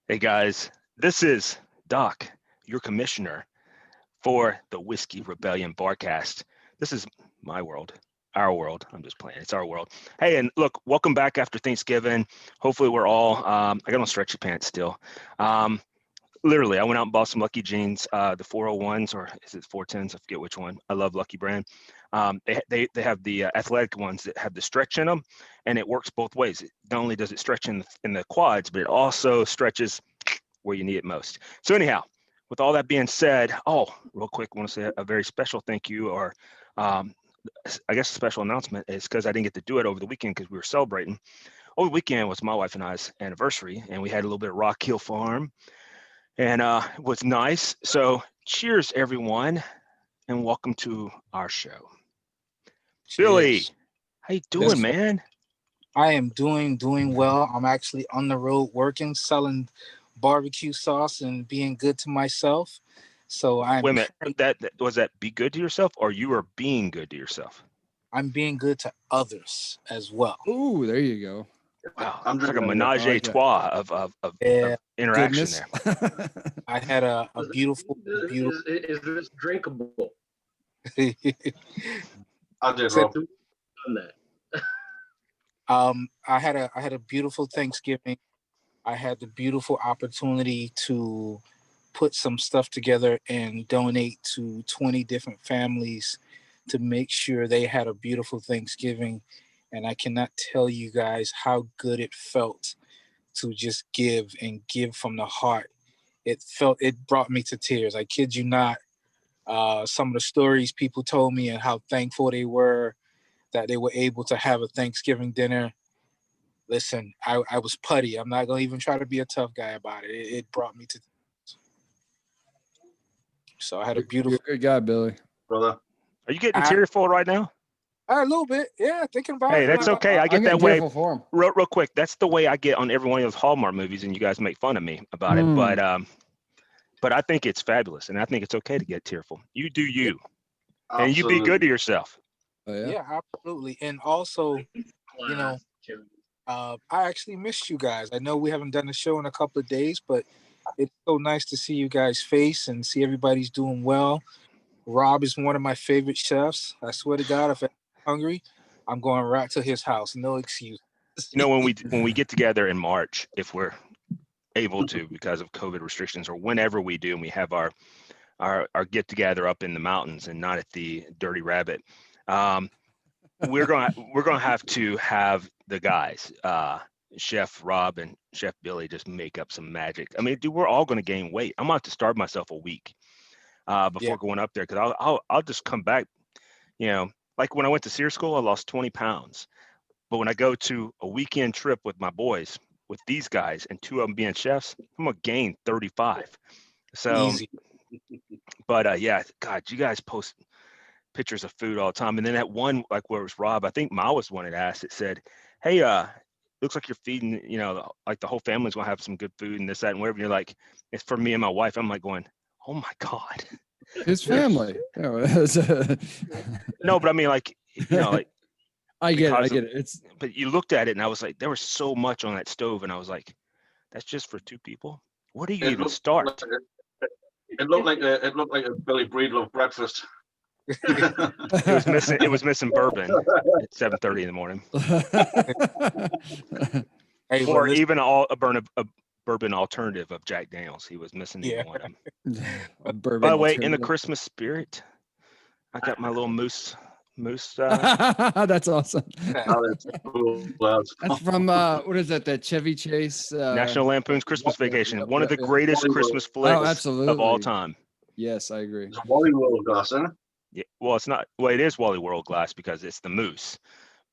Hey guys, this is Doc, your commissioner for the Whiskey Rebellion Barcast. This is my world, our world. I'm just playing. It's our world. Hey, and look, welcome back after Thanksgiving. Hopefully, we're all. I got on stretchy pants still. Um, Literally, I went out and bought some Lucky Jeans, the 401s, or is it 410s? I forget which one. I love Lucky brand. They have the athletic ones that have the stretch in them, and it works both ways. Not only does it stretch in the quads, but it also stretches where you need it most. So anyhow, with all that being said, real quick, I want to say a very special thank you, or um, I guess a special announcement is because I didn't get to do it over the weekend because we were celebrating. Over the weekend was my wife and I's anniversary, and we had a little bit of Rock Hill Farm, and it was nice. So cheers, everyone, and welcome to our show. Billy, Cheers. how you Yes, doing, sir. man? I am doing well. I'm actually on the road working, selling barbecue sauce and being good to myself. So Wait a minute. That was that be good to yourself, or you are being good to yourself? I'm being good to others as well. Ooh, there you go. Wow, I'm it's like a drinking it. menage I a like that. trois of Yeah, interaction Goodness. there. I had a beautiful, beautiful. Is this drinkable? I did, Said, Rob. On that. I had a beautiful Thanksgiving. I had the beautiful opportunity to put some stuff together and donate to 20 different families to make sure they had a beautiful Thanksgiving. And I cannot tell you guys how good it felt to just give and give from the heart. It brought me to tears. I kid you not. Some of the stories people told me and how thankful they were that they were able to have a Thanksgiving dinner. Listen, I was putty. I'm not gonna even try to be a tough guy about it. It brought me to. So I had a You're beautiful. a good guy, Billy. Brother. Are you getting I, tearful right now? a little bit, yeah. Thinking about Hey, it, that's like, okay. I I'm get getting that way. tearful for him. Real quick, that's the way I get on every one of those Hallmark movies, and you guys make fun of me about it. Mm. But I think it's fabulous, and I think it's okay to get tearful. You do yeah, you, and you be good to Absolutely. yourself. Oh yeah. yeah, absolutely. And also, you know, I actually missed you guys. I know we haven't done the show in a couple of days, but it's so nice to see you guys' face and see everybody's doing well. Rob is one of my favorite chefs. I swear to God, if I'm hungry, I'm going right to his house. No excuse. You know, when we get together in March, if we're able to, because of COVID restrictions, or whenever we do, and we have our get together up in the mountains and not at the Dirty Rabbit. Um, we're gonna have to have the guys, Chef Rob and Chef Billy, just make up some magic. I mean, dude, we're all gonna gain weight. I'm gonna have to starve myself a week Yeah, before going up there because I'll just come back. You know, like when I went to SEER school, I lost 20 pounds. But when I go to a weekend trip with my boys, with these guys, and two of them being chefs, I'm gonna gain 35. So, easy. but yeah, God, you guys post pictures of food all the time. And then that one, like where it was Rob, I think Ma was the one that asked. It said, "Hey, looks like you're feeding, like the whole family's gonna have some good food and this, that, and whatever." And you're like, "It's for me and my wife." I'm like going, "Oh my God." His family. No, No, but I mean, like, like I get it. I because of, get it. It's but you looked at it and I was like, there was so much on that stove, and I was like, that's just for two people. Where do you It even looked like start? it looked like a Billy Breedlove breakfast. It was missing bourbon at 7:30 in the morning, Hey, but or listen, even a bourbon alternative of Jack Daniels. He was missing either yeah, one of them. a By bourbon the way, in the alternative. Christmas spirit, I got my little moose That's awesome. Oh, that's cool. That's from what is that? That Chevy Chase. National Lampoon's Christmas Vacation, Yep, one of yep, the yep. greatest Wally World. Christmas Oh, flicks of all absolutely. time. Yes, I agree. It's a Wally World glass, isn't it? Yeah, well, it's not. Well, it is Wally World glass because it's the moose,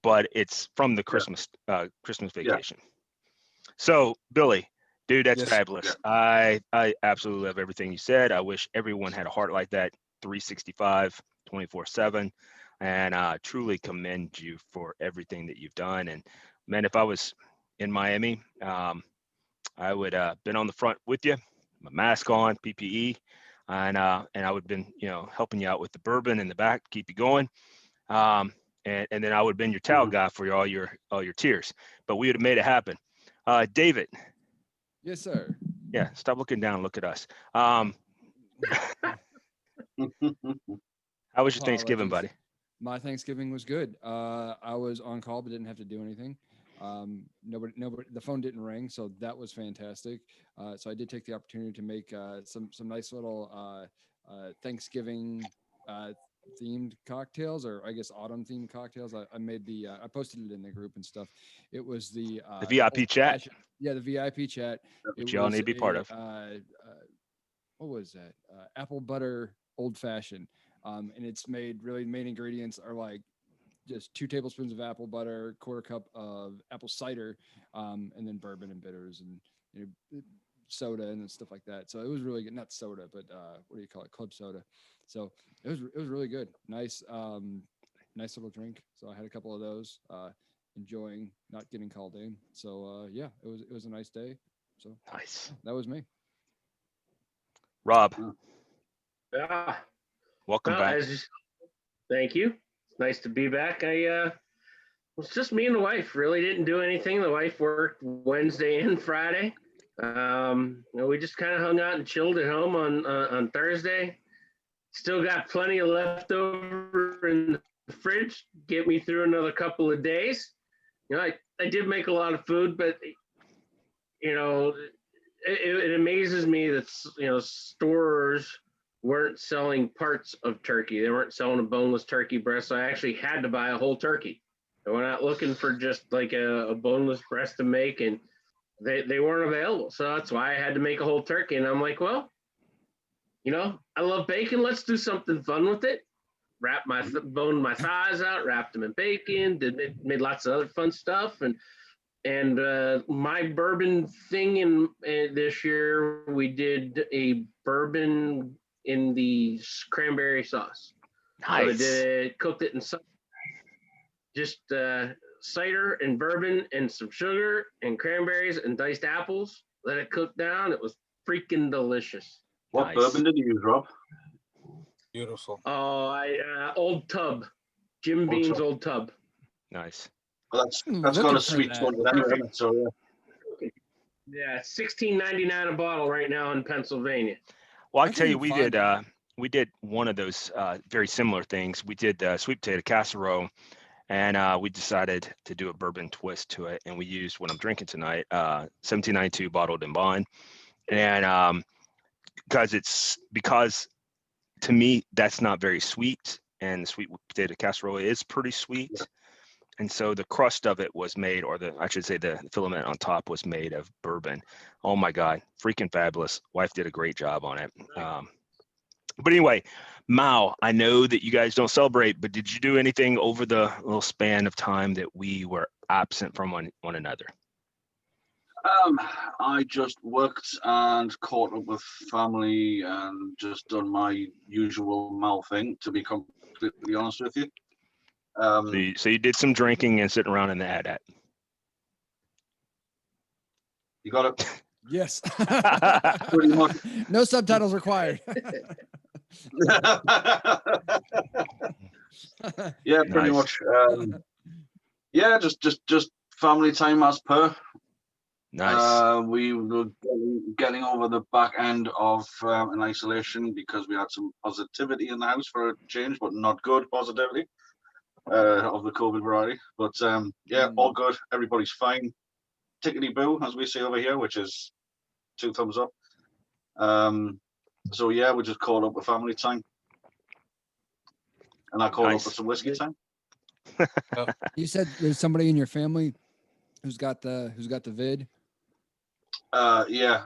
but it's from the Yeah. Christmas Yeah. Vacation. So, Billy, dude, that's yes, Yeah. fabulous. I absolutely love everything you said. I wish everyone had a heart like that, 365, 24/7, and truly commend you for everything that you've done. And man, if I was in Miami, I would been on the front with you, my mask on, PPE, and I would have been helping you out with the bourbon in the back, keep you going. And then I would have been your towel Mhm. guy for all your tears. But we would have made it happen. David, Yes, sir. Yeah, stop looking down. Look at us. How was your Thanksgiving, Apologies. buddy? My Thanksgiving was good. I was on call but didn't have to do anything. Nobody, the phone didn't ring, so that was fantastic. So I did take the opportunity to make some nice little Thanksgiving themed cocktails, or I guess autumn themed cocktails. I made I posted it in the group and stuff. It was the VIP chat, old-fashioned- Yeah, the VIP chat. which It y'all was need to be part of. What was that? Apple butter old fashioned. And it's made, really, the main ingredients are like just 2 tablespoons of apple butter, quarter cup of apple cider, and then bourbon and bitters and soda and stuff like that. So it was really good. Not soda, but what do you call it? Club soda. So it was really good. Nice, nice little drink. So I had a couple of those, enjoying not getting called in. So yeah, it was a nice day. So Nice. that was me. Rob, Yeah. welcome Well, back. thank you. It's nice to be back. It was just me and the wife. Really didn't do anything. The wife worked Wednesday and Friday. We just kind of hung out and chilled at home on Thursday. Still got plenty of leftover in the fridge. Get me through another couple of days. I did make a lot of food, but it amazes me that stores weren't selling parts of turkey. They weren't selling a boneless turkey breast. So I actually had to buy a whole turkey. I went out looking for just like a boneless breast to make, and they weren't available. So that's why I had to make a whole turkey. And I'm like, well, I love bacon. Let's do something fun with it. Wrap boned my thighs out, wrapped them in bacon, made lots of other fun stuff. And my bourbon thing in this year, we did a bourbon in the cranberry sauce. Nice. So cooked it in just cider and bourbon and some sugar and cranberries and diced apples. Let it cook down. It was freaking delicious. What Nice. bourbon did you use, Rob? Beautiful. Oh, Old Tub. Jim Beam's Old Tub. Nice. Well, that's got Looking a sweet for tone that. to it anyway. So yeah. Yeah, $16.99 a bottle right now in Pennsylvania. Well, I I can tell you, couldn't find we did one of those very similar things. We did sweet potato casserole, and we decided to do a bourbon twist to it, and we used what I'm drinking tonight, 1792 bottled in bond, and because to me that's not very sweet, and the sweet potato casserole is pretty sweet. Yeah. And so the crust of it was made, or I should say the filament on top was made of bourbon. Oh my God, freaking fabulous. Wife did a great job on it. But anyway, Mao, I know that you guys don't celebrate, but did you do anything over the little span of time that we were absent from one another? I just worked and caught up with family and just done my usual Mal thing, to be completely honest with you. So you did some drinking and sitting around in the hat. You got it. Yes. Pretty much. No subtitles required. Yeah, pretty Nice. much. Yeah, just family time as per. Nice. We were getting over the back end of an isolation because we had some positivity in the house for a change, but not good positivity of the COVID variety. But yeah, all good. Everybody's fine. Tickety boo, as we say over here, which is 2 thumbs up. So yeah, we just called up with family time, and I called up with some whiskey time. You said there's somebody in your family who's got the vid. Yeah.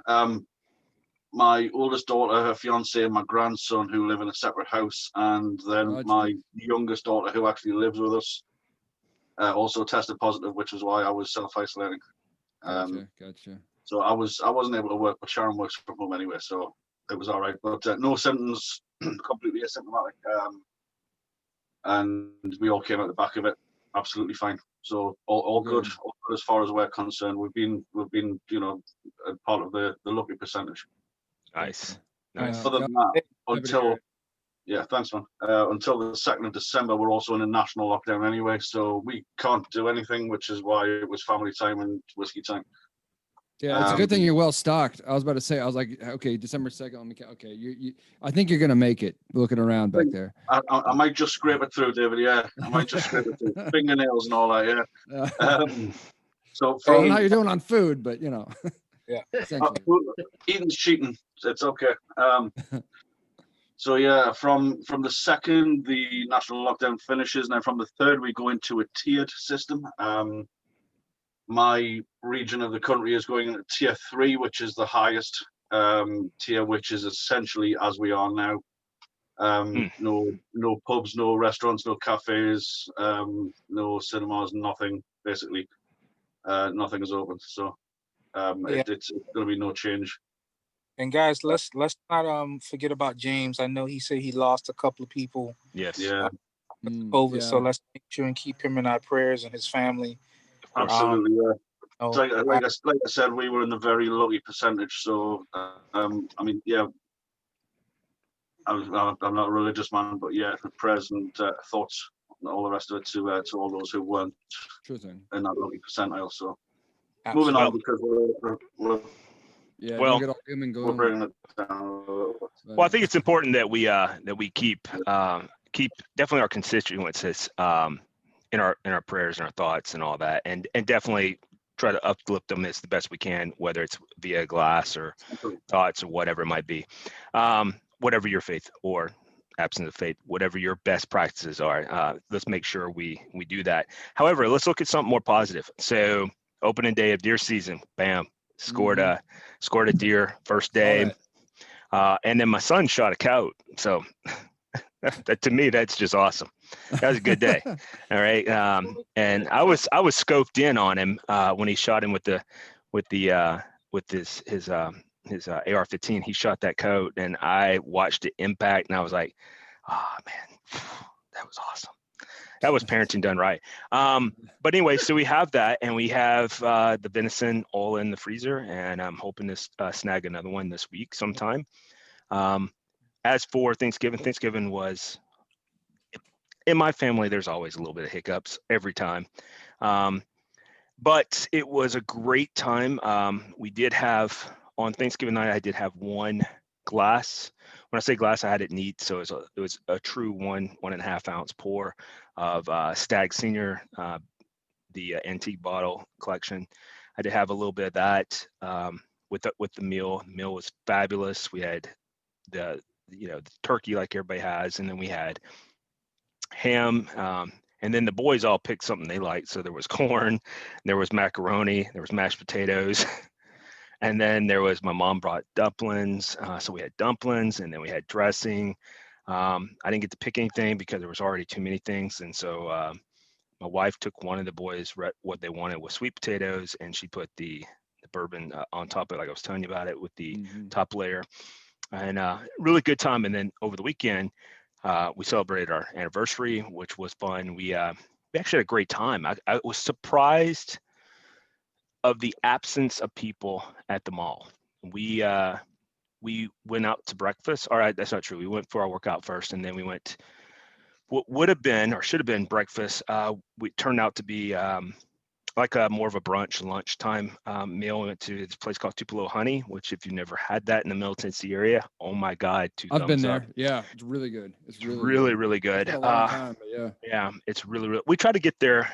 My oldest daughter, her fiance, and my grandson, who live in a separate house, and then my youngest daughter, who actually lives with us, also tested positive, which is why I was self-isolating. Gotcha. So I wasn't able to work, but Sharon works from home anyway, so it was all right. But no symptoms, completely asymptomatic, and we all came out the back of it absolutely fine. So all good as far as we're concerned. We've been a part of the lucky percentage. Nice. Other than that, thanks, man. Until the 2nd of December, we're also in a national lockdown anyway, so we can't do anything, which is why it was family time and whiskey time. Yeah, it's a good thing you're well stocked. I was about to say, I was like, okay, December 2nd. Let me. Okay, you. I think you're gonna make it. Looking around back there. I might just scrape it through, David. Yeah, I might just scrape it through. Fingernails and all that. Yeah. So I don't know from how you're doing on food, but you know. Yeah. Essentially. eating's cheating. It's okay. So yeah, from the second the national lockdown finishes, now from the third we go into a tiered system. My region of the country is going into tier 3, which is the highest tier, which is essentially as we are now. No pubs, no restaurants, no cafes, no cinemas, nothing. Basically, nothing is open. So it's going to be no change. And guys, let's not forget about James. I know he said he lost a couple of people. Yes. Yeah. COVID. Yeah. So let's make sure and keep him in our prayers and his family. Absolutely. Yeah. Oh, Like I said, we were in the very lucky percentage. So I mean, yeah. I'm not a religious man, but yeah, prayers and thoughts and all the rest of it to all those who weren't Sure thing. in that lucky percentile. So absolutely. moving on, because we're Yeah. Well, don't get all doom and we're gloom. bringing it down a little bit. Well, I think it's important that we keep definitely our constituencies in our prayers and our thoughts and all that, and definitely try to uplift them as the best we can, whether it's via glass or thoughts or whatever it might be, whatever your faith or absence of faith, whatever your best practices are. Let's make sure we do that. However, let's look at something more positive. So opening day of deer season, bam, scored a deer first day. And then my son shot a coyote. So that, to me, that's just awesome. That was a good day. All right. And I was scoped in on him when he shot him with his AR-15. He shot that coyote, and I watched it impact, and I was like, oh man, that was awesome. That was parenting done right. But anyway, so we have that, and we have the venison all in the freezer, and I'm hoping to snag another one this week sometime. As for Thanksgiving was, in my family, there's always a little bit of hiccups every time. But it was a great time. We did have, on Thanksgiving night, I did have one glass. When I say glass, I had it neat. So it was a true 1.5 ounce pour of Stag Senior, the antique bottle collection. I did have a little bit of that with the meal. The meal was fabulous. We had the turkey like everybody has, and then we had ham, and then the boys all picked something they liked. So there was corn, there was macaroni, there was mashed potatoes, and then there was, my mom brought dumplings, so we had dumplings, and then we had dressing. I didn't get to pick anything because there was already too many things, and so my wife took one of the boys what they wanted was sweet potatoes, and she put the bourbon on top of it, like I was telling you about it, with the top layer. And really good time. And then over the weekend, we celebrated our anniversary, which was fun. We actually had a great time. I was surprised of the absence of people at the mall. We went out to breakfast. All right, that's not true. We went for our workout first, and then we went what would have been or should have been breakfast. We turned out to be like more of a brunch lunchtime meal. We went to this place called Tupelo Honey, which if you've never had that in the Middle Tennessee area, oh my God, I've been there. Up. Yeah, it's really good. It's really good. It's been a long time, but yeah, it's really. We try to get there,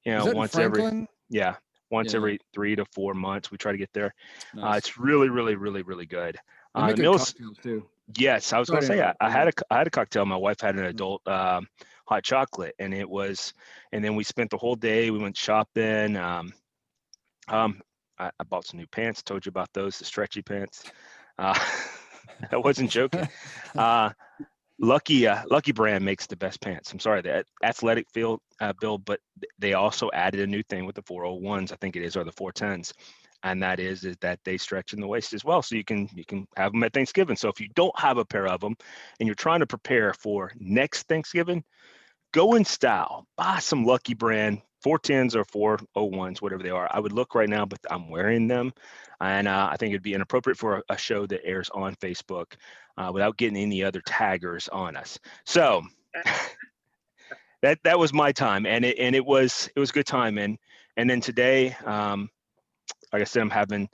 once every every 3 to 4 months. We try to get there. Nice. It's really good. They make good cocktails too. Yes, I was going to say I had a cocktail. My wife had an adult hot chocolate, and and then we spent the whole day. We went shopping. I bought some new pants. Told you about those, the stretchy pants. I wasn't joking. Lucky brand makes the best pants. I'm sorry, the athletic build, but they also added a new thing with the 401s. I think it is, or the 410s. And that is that they stretch in the waist as well. So you can have them at Thanksgiving. So if you don't have a pair of them and you're trying to prepare for next Thanksgiving, go in style, buy some Lucky brand 410s or 401s, whatever they are. I would look right now, but I'm wearing them. And I think it'd be inappropriate for a show that airs on Facebook without getting any other taggers on us. So that was my time. And it was a good time. And then today, like I said, I'm having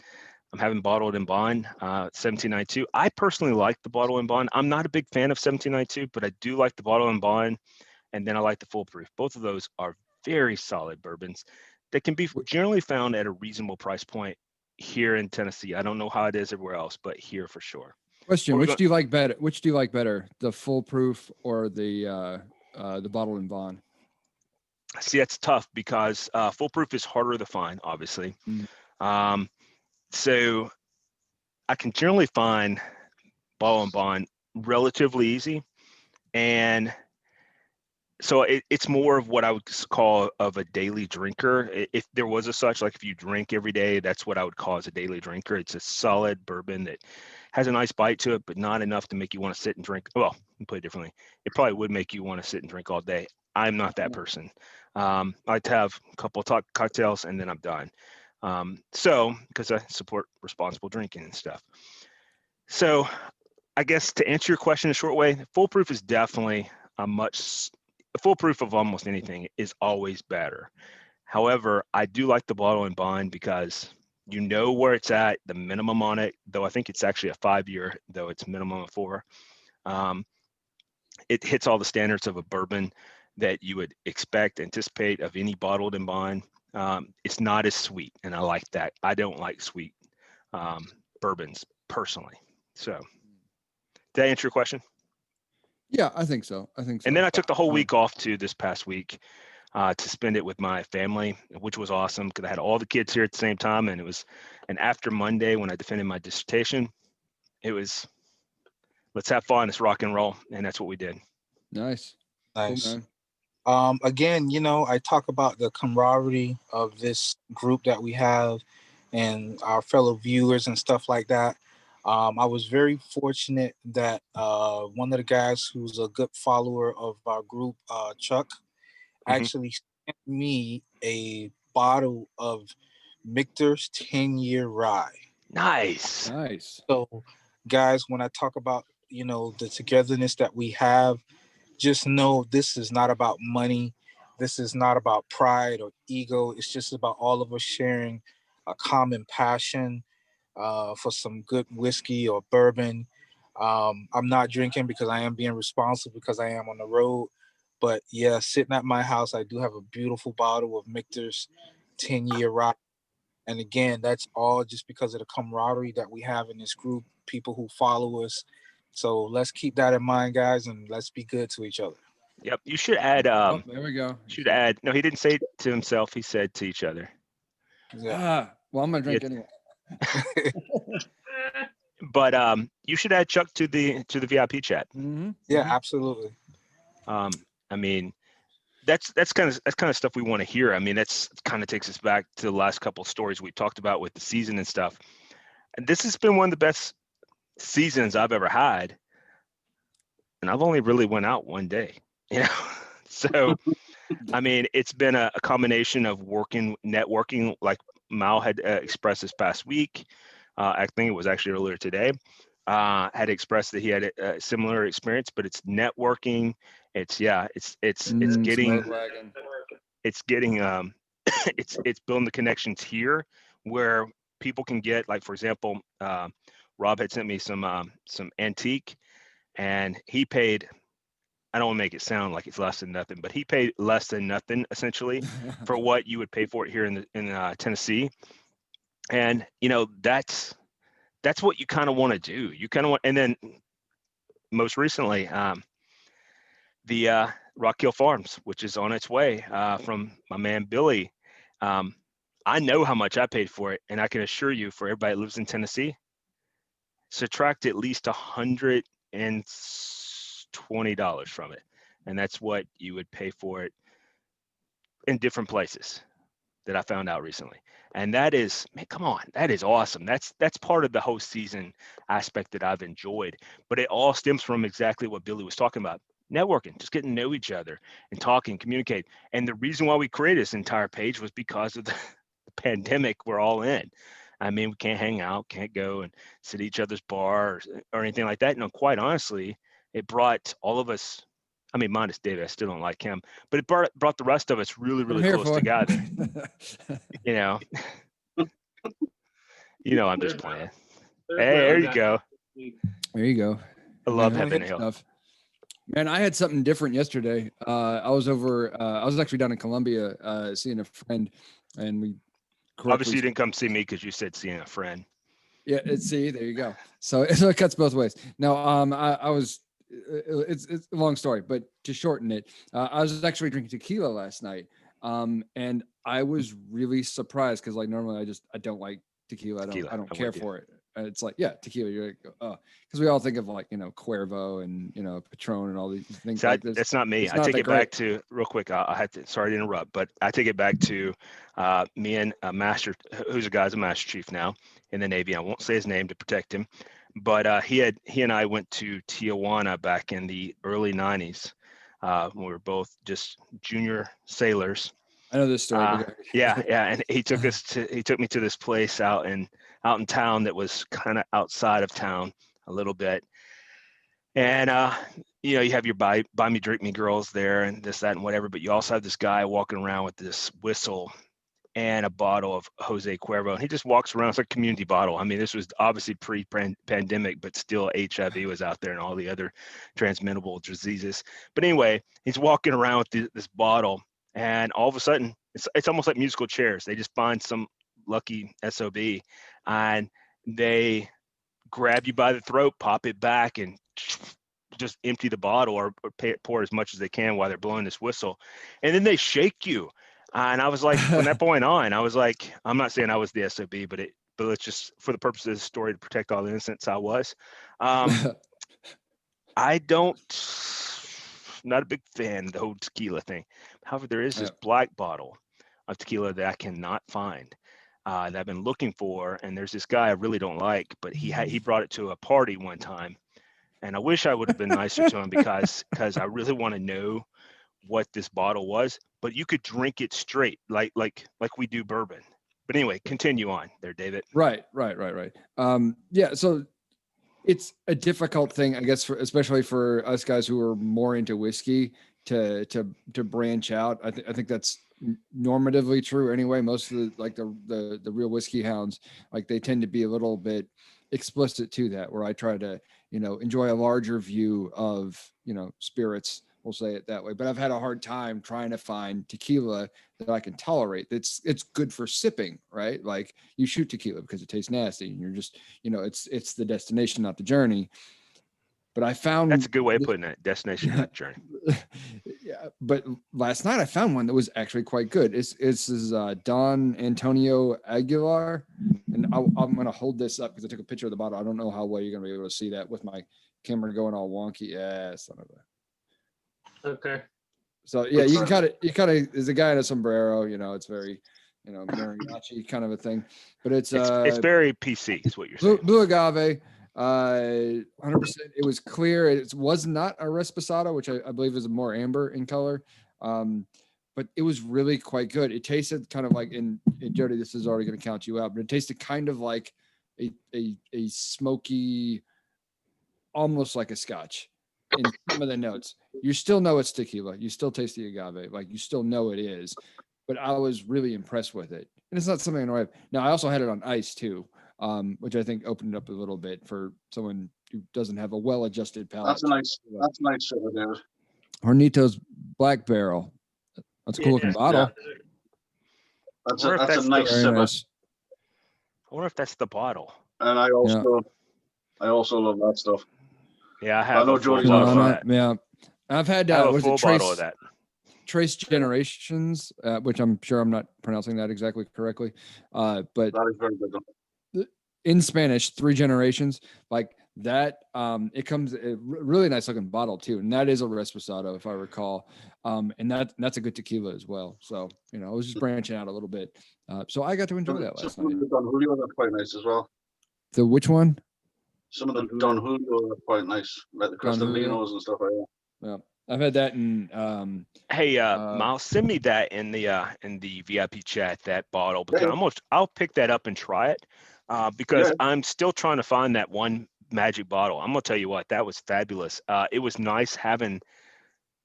bottled and bond 1792. I personally like the bottle and bond. I'm not a big fan of 1792, but I do like the bottle and bond, and then I like the foolproof. Both of those are very solid bourbons that can be generally found at a reasonable price point here in Tennessee. I don't know how it is everywhere else, but here for sure. Question: Which do you like better? Which do you like better, the foolproof or the bottle and bond? See, that's tough because foolproof is harder to find, obviously. So I can generally find bottle and bond relatively easy, and so it's more of what I would call of a daily drinker. If there was a such, like if you drink every day, that's what I would call as a daily drinker. It's a solid bourbon that has a nice bite to it, but not enough to make you want to sit and drink. Well, let me put it differently. It probably would make you want to sit and drink all day. I'm not that person. I like to have a couple of cocktails and then I'm done. So because I support responsible drinking and stuff. So I guess to answer your question in a short way, foolproof is definitely foolproof of almost anything is always better. However, I do like the bottle and bond because you know where it's at, the minimum on it, though I think it's actually a 5-year, though it's minimum of 4. It hits all the standards of a bourbon that you would anticipate of any bottled and bond. It's not as sweet, and I like that. I don't like sweet bourbons personally. So did I answer your question? Yeah, I think so. And then I took the whole week off too this past week to spend it with my family, which was awesome because I had all the kids here at the same time. And after Monday when I defended my dissertation, it was, let's have fun, let's rock and roll. And that's what we did. Nice. Nice. Cool, Again, I talk about the camaraderie of this group that we have and our fellow viewers and stuff like that. I was very fortunate that one of the guys who's a good follower of our group, Chuck, actually sent me a bottle of Michter's 10-year rye. Nice. So, guys, when I talk about, the togetherness that we have, just know this is not about money. This is not about pride or ego. It's just about all of us sharing a common passion for some good whiskey or bourbon. I'm not drinking because I am being responsible because I am on the road. But yeah, sitting at my house, I do have a beautiful bottle of Michter's 10-year rye. And again, that's all just because of the camaraderie that we have in this group, people who follow us. So let's keep that in mind, guys, and let's be good to each other. Yep. You should add, there we go. No, he didn't say it to himself. He said to each other. Yeah. Well, I'm going to drink anyway. But you should add Chuck to the VIP chat. Yeah, absolutely. I mean, that's kind of stuff we want to hear. I mean, that's kind of takes us back to the last couple of stories we talked about with the season and stuff. And this has been one of the best seasons I've ever had. And I've only really went out one day, So, I mean, it's been a combination of networking, like Mal had expressed this past week. I think it was actually earlier today. Had expressed that he had a similar experience, but it's networking. It's getting it's building the connections here where people can get, like, for example, Rob had sent me some antique, and he paid, I don't want to make it sound like it's less than nothing, but he paid less than nothing essentially for what you would pay for it here in Tennessee. And that's what you kind of want to do. You kind of want, and then most recently, the Rock Hill Farms, which is on its way from my man Billy. I know how much I paid for it, and I can assure you, for everybody that lives in Tennessee, subtract at least $120 from it, and that's what you would pay for it in different places that I found out recently. And that is, man, come on, that is awesome. That's part of the whole season aspect that I've enjoyed. But it all stems from exactly what Billy was talking about. Networking, just getting to know each other and talking, communicate. And the reason why we created this entire page was because of the pandemic we're all in. I mean, we can't hang out, can't go and sit at each other's bar or anything like that. No, quite honestly, it brought all of us, I mean, minus David, I still don't like him, but it brought the rest of us really, really close together. You know, I'm just There's playing. there's Hey, my there old you guy. go. There you go. I Man, love hell Heaven yeah Hill. stuff. Man, I had something different yesterday. I was actually down in Columbia seeing a friend, and we Obviously, you didn't come see me because you said seeing a friend. Yeah, see, there you go. So it cuts both ways. No, I was. It's a long story, but to shorten it, I was actually drinking tequila last night, and I was really surprised because like normally I don't like tequila. I Tequila, don't I'm care with you. for it. It's like tequila. You're like, because we all think of like Cuervo and Patron and all these things So like this. that's not me. It's I not take that it back great. to real quick. I had to, sorry to interrupt, but I take it back to me and a master, who's a guy's a master chief now in the Navy. I won't say his name to protect him, but he and I went to Tijuana back in the early '90s. When we were both just junior sailors. I know this story. But Yeah, and he took me to this place out in town that was kind of outside of town a little bit. And you have your buy me drink me girls there and this, that, and whatever, but you also have this guy walking around with this whistle and a bottle of Jose Cuervo. And he just walks around. It's like a community bottle. I mean, this was obviously pre-pandemic, but still HIV was out there and all the other transmittable diseases. But anyway, he's walking around with this bottle, and all of a sudden, it's almost like musical chairs. They just find some lucky SOB, and they grab you by the throat, pop it back, and just empty the bottle or pour as much as they can while they're blowing this whistle. And then they shake you. And I was like, from that point on, I was like, I'm not saying I was the SOB, but let's just, for the purpose of this story, to protect all the innocents, I was. I not a big fan of the whole tequila thing. However, there is this black bottle of tequila that I cannot find. That I've been looking for, and there's this guy I really don't like, but he brought it to a party one time, and I wish I would have been nicer to him because I really want to know what this bottle was. But you could drink it straight, like we do bourbon. But anyway, continue on there, David. Right. Yeah, so it's a difficult thing, I guess, especially for us guys who are more into whiskey to branch out. I think that's normatively true anyway. Most of the real whiskey hounds, like they tend to be a little bit explicit to that, where I try to enjoy a larger view of spirits, we'll say it that way. But I've had a hard time trying to find tequila that I can tolerate. It's good for sipping, right? Like you shoot tequila because it tastes nasty and you're just it's the destination, not the journey. But I found that's a good way of putting it. Destination, not journey. Yeah, but last night I found one that was actually quite good. This is Don Antonio Aguilar, and I'm going to hold this up because I took a picture of the bottle. I don't know how well you're going to be able to see that with my camera going all wonky. Yeah, son of a. Okay. So yeah, you kind of there's a guy in a sombrero. It's very mariachi kind of a thing, but it's very PC, is what you're saying. Blue agave. 100%. It was clear. It was not a Reposado, which I believe is more amber in color. But it was really quite good. It tasted kind of like in Jody, this is already going to count you out, but it tasted kind of like a smoky, almost like a scotch in some of the notes. You still know it's tequila. You still taste the agave. Like you still know it is, but I was really impressed with it. And it's not something I know. Now I also had it on ice too. Which I think opened it up a little bit for someone who doesn't have a well-adjusted palate. That's a nice shit, David. Hornitos Black Barrel. That's a cool looking bottle. That's a nice sipper. Nice. I wonder if that's the bottle. And I also love that stuff. Yeah, I have a full bottle of that. Yeah, I've had a full bottle of that. Trace Generations, which I'm sure I'm not pronouncing that exactly correctly, but that is very good. In Spanish, 3 generations, like that. It comes a really nice looking bottle too, and that is a Reposado, if I recall. And that's a good tequila as well. So I was just branching out a little bit. So I got to enjoy that last night. The Don Julio are quite nice as well. The which one? Some of the Don Julio are quite nice, like the Cristalinos and stuff like that. Yeah, I've had that in. Hey, Miles, send me that in the VIP chat, that bottle, because I'll pick that up and try it. Because I'm still trying to find that one magic bottle. I'm gonna tell you what, that was fabulous. It was nice having.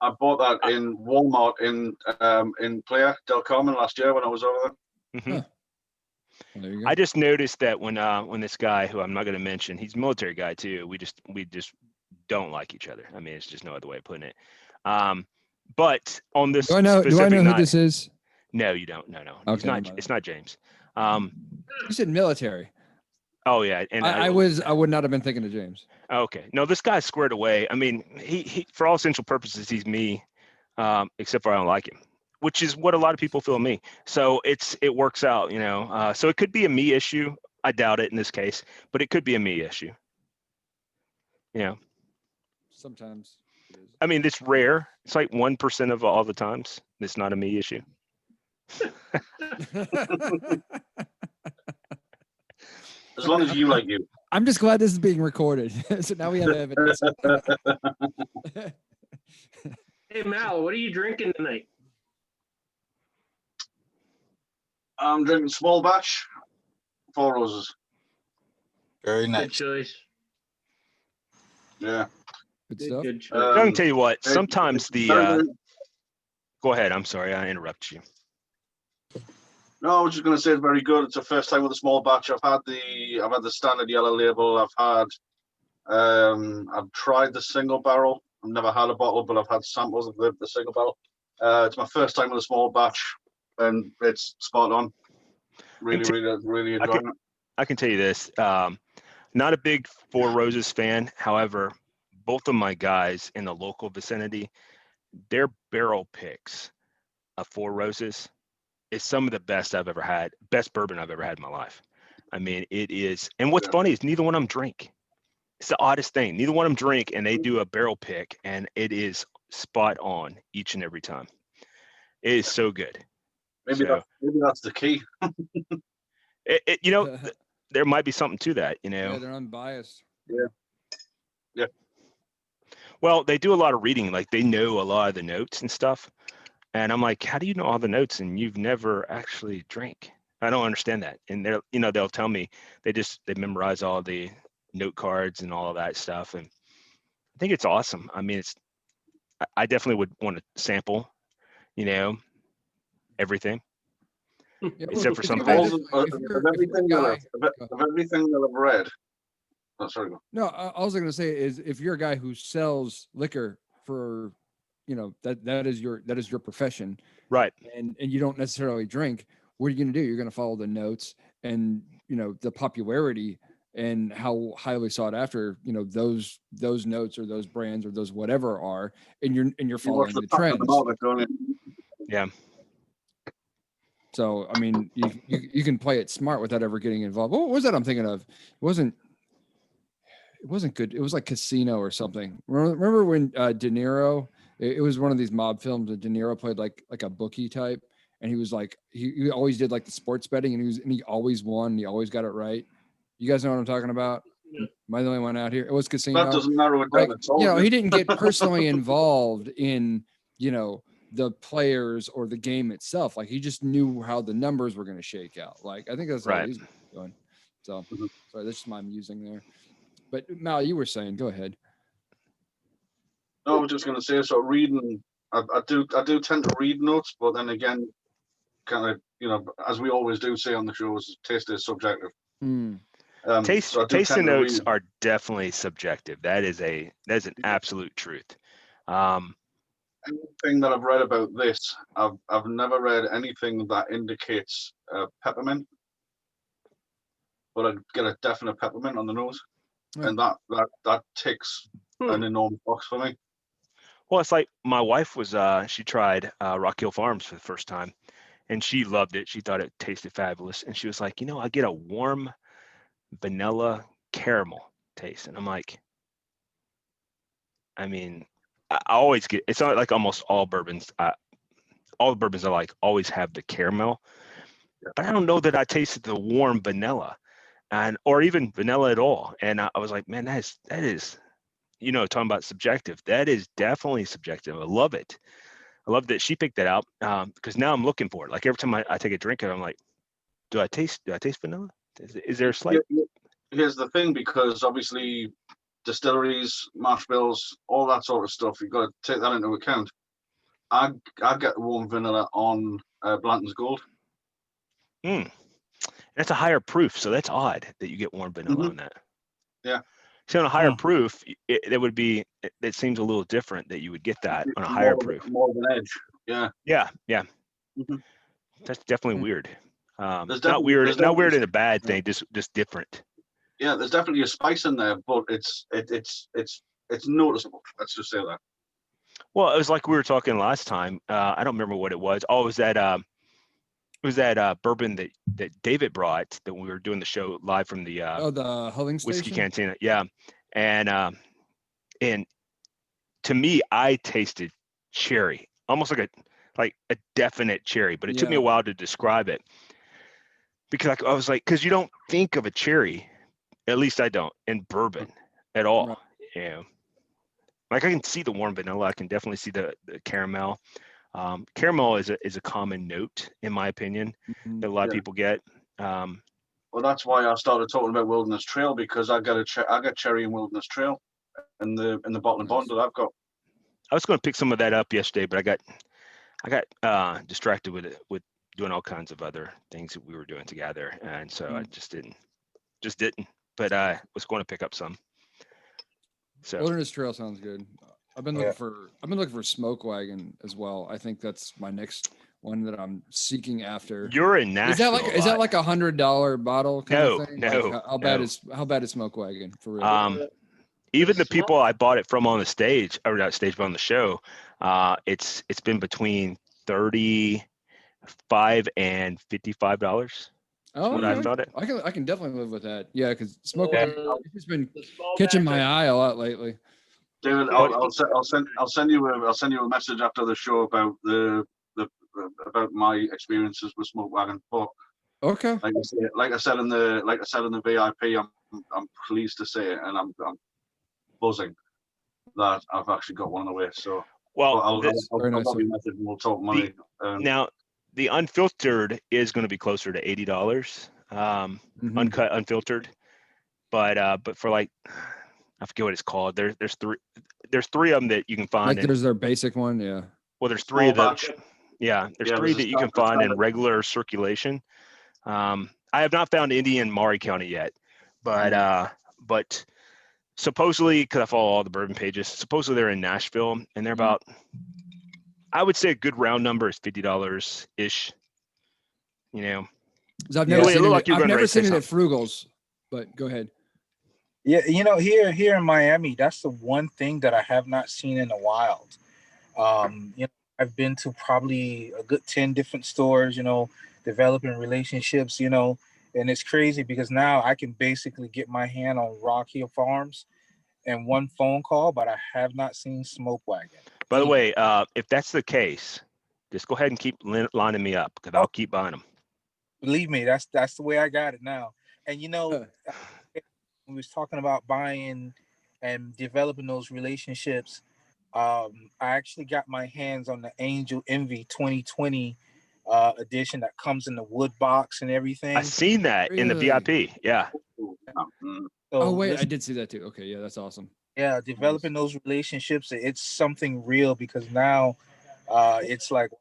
I bought that in Walmart in Playa del Carmen last year when I was over there. Mm-hmm. Well, there you go. I just noticed that when this guy, who I'm not going to mention, he's a military guy too. We just don't like each other. I mean, it's just no other way of putting it. But on this Do I know specific who night, this is? no, you don't. No, he's Okay, not. never mind. It's not James. You said military. Oh yeah, and I would not have been thinking of James. okay. No, this guy's squared away. I mean, he for all essential purposes, he's me, except for I don't like him, which is what a lot of people feel me. So it works out, you know. So it could be a me issue. I doubt it in this case, but it could be a me issue. You know, Sometimes it is. I mean, it's rare. It's like 1% of all the times. It's not a me issue. As long as you like you. I'm just glad this is being recorded. So now we have evidence. Hey Mal, what are you drinking tonight? I'm drinking small batch, 4 Roses. Very Good nice. choice. Yeah. Good stuff. Good choice. I can tell you what. Sometimes it's very- go ahead. I'm sorry, I interrupted you. No, I was just going to say it's very good. It's the first time with a small batch. I've had the standard yellow label. I've tried the single barrel. I've never had a bottle, but I've had samples of the single barrel. It's my first time with a small batch, and it's spot on. Really enjoying it. I can tell you this. Not a big Four Roses fan. However, both of my guys in the local vicinity, their barrel picks of Four Roses is some of the best I've ever had, best bourbon I've ever had in my life. I mean, it is. And what's funny is neither one of them drink. It's the oddest thing. Neither one of them drink, and they do a barrel pick, and it is spot on each and every time. It is so good. Maybe that's the key. You know, there might be something to that, you know. Yeah, they're unbiased. Yeah. Well, they do a lot of reading, like they know a lot of the notes and stuff. And I'm like, how do you know all the notes and you've never actually drank? I don't understand that. And they'll tell me they memorize all the note cards and all of that stuff. And I think it's awesome. I mean, I definitely would want to sample, you know, everything. Yeah, Except for if some you're- things. Of everything that I've read. Oh, sorry. No, all I was going to say is if you're a guy who sells liquor for, you know, that is your profession, Right. and you don't necessarily drink, what are you going to do? You're going to follow the notes and, you know, the popularity and how highly sought after, you know, those notes or those brands or those whatever are, and you're following the trends. Yeah. So, I mean, you can play it smart without ever getting involved. What was that I'm thinking of? It wasn't good. It was like Casino or something. Remember when De Niro, it was one of these mob films that De Niro played like a bookie type. And he was like, he always did like the sports betting and he always won. And he always got it right. You guys know what I'm talking about? Yeah. Am I the only one out here? It was Casino. That doesn't narrow it down Like, at all. you know, he didn't get personally involved in, you know, the players or the game itself. Like he just knew how the numbers were going to shake out. Like, I think that's how Right. he's doing. So, Mhm. sorry, that's just my musing there. But Mal, you were saying, go ahead. No, I was just going to say, so reading, I do tend to read notes, but then again, kind of, you know, as we always do say on the shows, taste is subjective. Taste So I do and tend to notes read. are definitely subjective. That's an absolute truth. Anything that I've read about this, I've never read anything that indicates peppermint, but I get a definite peppermint on the nose, Yeah. and that ticks an enormous box for me. Well, it's like my wife was, she tried Rock Hill Farms for the first time and she loved it. She thought it tasted fabulous. And she was like, you know, I get a warm vanilla caramel taste. And I'm like, I mean, I always get, it's not like almost all bourbons. All the bourbons I like always have the caramel, but I don't know that I tasted the warm vanilla or even vanilla at all. And I was like, man, that is, you know, talking about subjective, that is definitely subjective. I love it. I love that she picked that out because now I'm looking for it. Like every time I take a drink of it, I'm like, do I taste vanilla? Is there a slight? Here's the thing, because obviously distilleries, mash bills, all that sort of stuff, you've got to take that into account. I get warm vanilla on Blanton's Gold. And That's a higher proof, so that's odd that you get warm vanilla on that. Yeah. So on a higher proof, it seems a little different that you would get that on a higher proof. More of an edge. Yeah. Yeah. Mhm. That's definitely weird. Not definitely- weird, there's not weird definitely- in a bad thing, just different. Yeah, there's definitely a spice in there, but it's noticeable. Let's just say that. Well, it was like we were talking last time. I don't remember what it was. Oh, it was that bourbon that David brought that we were doing the show live from the the Hulling Whiskey Station. Cantina. Yeah, and to me, I tasted cherry, almost like a definite cherry, but it took me a while to describe it because I was like, because you don't think of a cherry, at least I don't, in bourbon at all. Right. Yeah, like I can see the warm vanilla, I can definitely see the caramel. Caramel is a common note, in my opinion, that a lot of people get. Well, that's why I started talking about Wilderness Trail, because I got cherry and Wilderness Trail in the bottle and bond that I've got. I was going to pick some of that up yesterday, but I got distracted with doing all kinds of other things that we were doing together, and so I just didn't. But I was going to pick up some. So Wilderness Trail sounds good. I've been looking for Smoke Wagon as well. I think that's my next one that I'm seeking after. you're in Nashville. Is that like $100 bottle kind of thing? No, Like, how bad is Smoke Wagon for real? Even the people I bought it from on the stage, or not stage, but on the show, it's been between $35 and $55. Oh, what okay. I found it. I can definitely live with that. Yeah, because Smoke Wagon it's just been catching my eye a lot lately. David, I'll send you a message after the show about about my experiences with Smoke Wagon. But okay, like I said in the VIP, I'm pleased to say it, and I'm buzzing that I've actually got one on the way. So I'll drop you a message and we'll talk money. Now the unfiltered is going to be closer to $80, uncut, unfiltered, but for like, I forget what it's called. There's three of them that you can find. Like there's their basic one, yeah. Well, there's three of them. Yeah, there's three that you can find in regular circulation. I have not found any in Maury County yet, but supposedly, because I follow all the bourbon pages, supposedly they're in Nashville, and they're about, I would say a good round number is $50 ish. You know, I've never seen it at Frugal's, but go ahead. Yeah, here in Miami, that's the one thing that I have not seen in the wild. I've been to probably a good 10 different stores, developing relationships, and it's crazy because now I can basically get my hand on Rock Hill Farms in one phone call, but I have not seen Smoke Wagon. By the way, if that's the case, just go ahead and keep lining me up because I'll keep buying them. Believe me, that's the way I got it now. And we was talking about buying and developing those relationships. I actually got my hands on the Angel Envy 2020 edition that comes in the wood box and everything. I've seen that in the VIP. Yeah. So wait, I did see that too. Okay, yeah, that's awesome. Yeah, developing those relationships, it's something real because now it's like,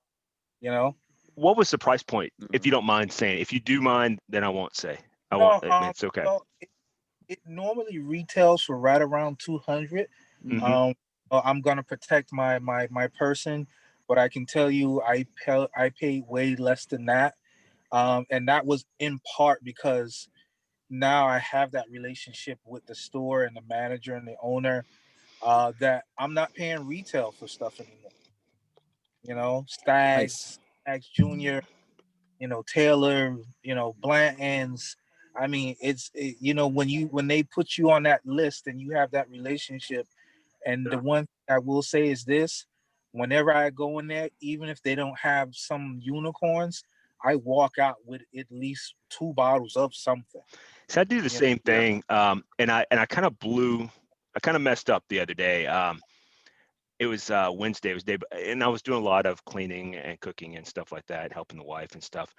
What was the price point, if you don't mind saying? If you do mind, then I won't say. I won't. It's okay. It normally retails for right around 200. I'm gonna protect my person, but I can tell you I paid way less than that, and that was in part because now I have that relationship with the store and the manager and the owner, that I'm not paying retail for stuff anymore. Stags Junior, Taylor, Blanton's. I mean, when they put you on that list and you have that relationship. And the one thing I will say is this: whenever I go in there, even if they don't have some unicorns, I walk out with at least 2 bottles of something. So I do the same thing, and I kind of messed up the other day. It was Wednesday. It was and I was doing a lot of cleaning and cooking and stuff like that, helping the wife and stuff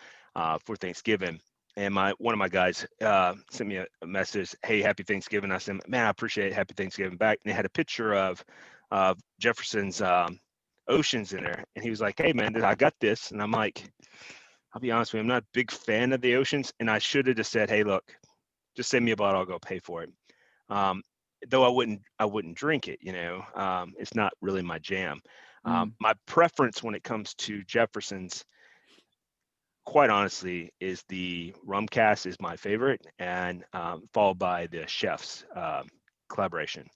for Thanksgiving. And one of my guys sent me a message, "Hey, happy Thanksgiving." I said, "Man, I appreciate it. Happy Thanksgiving back." And they had a picture of Jefferson's Oceans in there, and he was like, "Hey, man, I got this," and I'm like, I'll be honest with you, I'm not a big fan of the oceans, and I should have just said, hey, look, just send me a bottle, I'll go pay for it. Though I wouldn't drink it, it's not really my jam. My preference when it comes to Jefferson's, quite honestly, is the rum cast is my favorite, and followed by the chef's collaboration.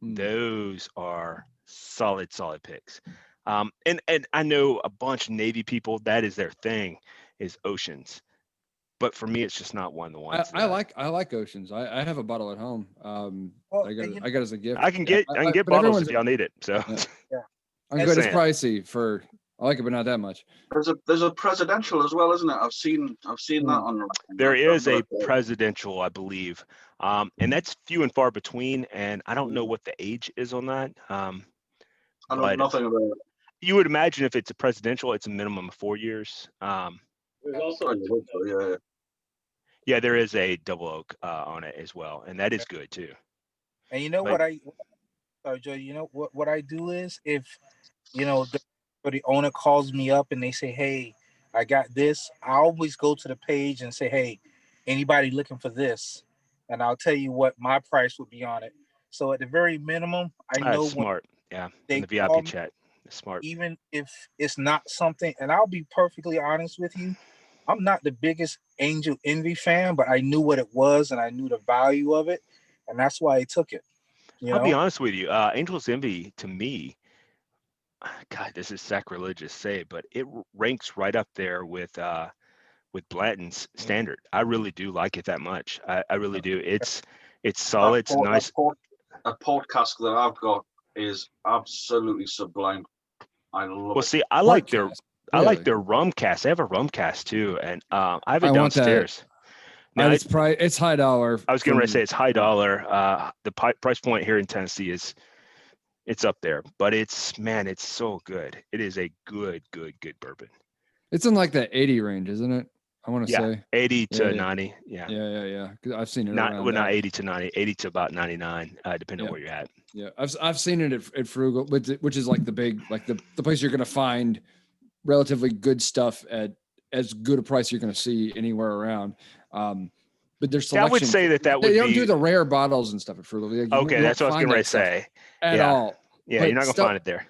Those are solid picks. And I know a bunch of Navy people, that is their thing, is oceans. But for me, it's just not one of the ones. I like oceans. I have a bottle at home. Well, I got it as a gift. I can get but bottles if y'all need it. So Yeah. I'm And good. It's saying. pricey for. I like it, but not that much. There's a presidential as well, isn't it? I've seen that on. there is a presidential, I believe, and that's few and far between. And I don't know what the age is on that. I know But nothing about it. you would imagine if it's a presidential, it's a minimum of 4 years. There's also I hope so, yeah. Yeah, there is a double oak on it as well, and that is good too. And you know But- what Joe, you know what I do is, if the owner calls me up and they say, hey, I got this, I always go to the page and say, hey, anybody looking for this? And I'll tell you what my price would be on it. So at the very minimum, I know That's smart. Yeah, they in the call VIP me, chat. Smart. even if it's not something, and I'll be perfectly honest with you, I'm not the biggest Angel Envy fan, but I knew what it was and I knew the value of it, and that's why I took it. I'll be honest with you. Angel's Envy, to me, God, this is sacrilegious to say, but it ranks right up there with Blanton's standard. I really do like it that much. I really do. It's solid. It's nice. A port cask that I've got is absolutely sublime. I love Well, it. see, I like their Podcast. I like Really? their rum cast. They have a rum cast too, and I have I it want that. downstairs. Now, And it's high dollar. I was going to from- say it's high dollar. The price point here in Tennessee it's up there, but it's so good. It is a good bourbon. It's in like the 80 range, isn't it? I want to Yeah, say 80 to Yeah. 90. Yeah. Yeah. 'Cause I've seen it Not around well, not that. 80 to 90, 80 to about 99, depending Yeah. on where you're at. Yeah, I've seen it at Frugal, which is like the big, like the place you're gonna find relatively good stuff at as good a price you're gonna see anywhere around. But there's Yeah, I would selection. say that would They don't be do the rare bottles and stuff at Frugal. Like, you okay. That's what I was won't find getting ready that to stuff say. at Yeah. all. Yeah, But you're not gonna stuff- find it there.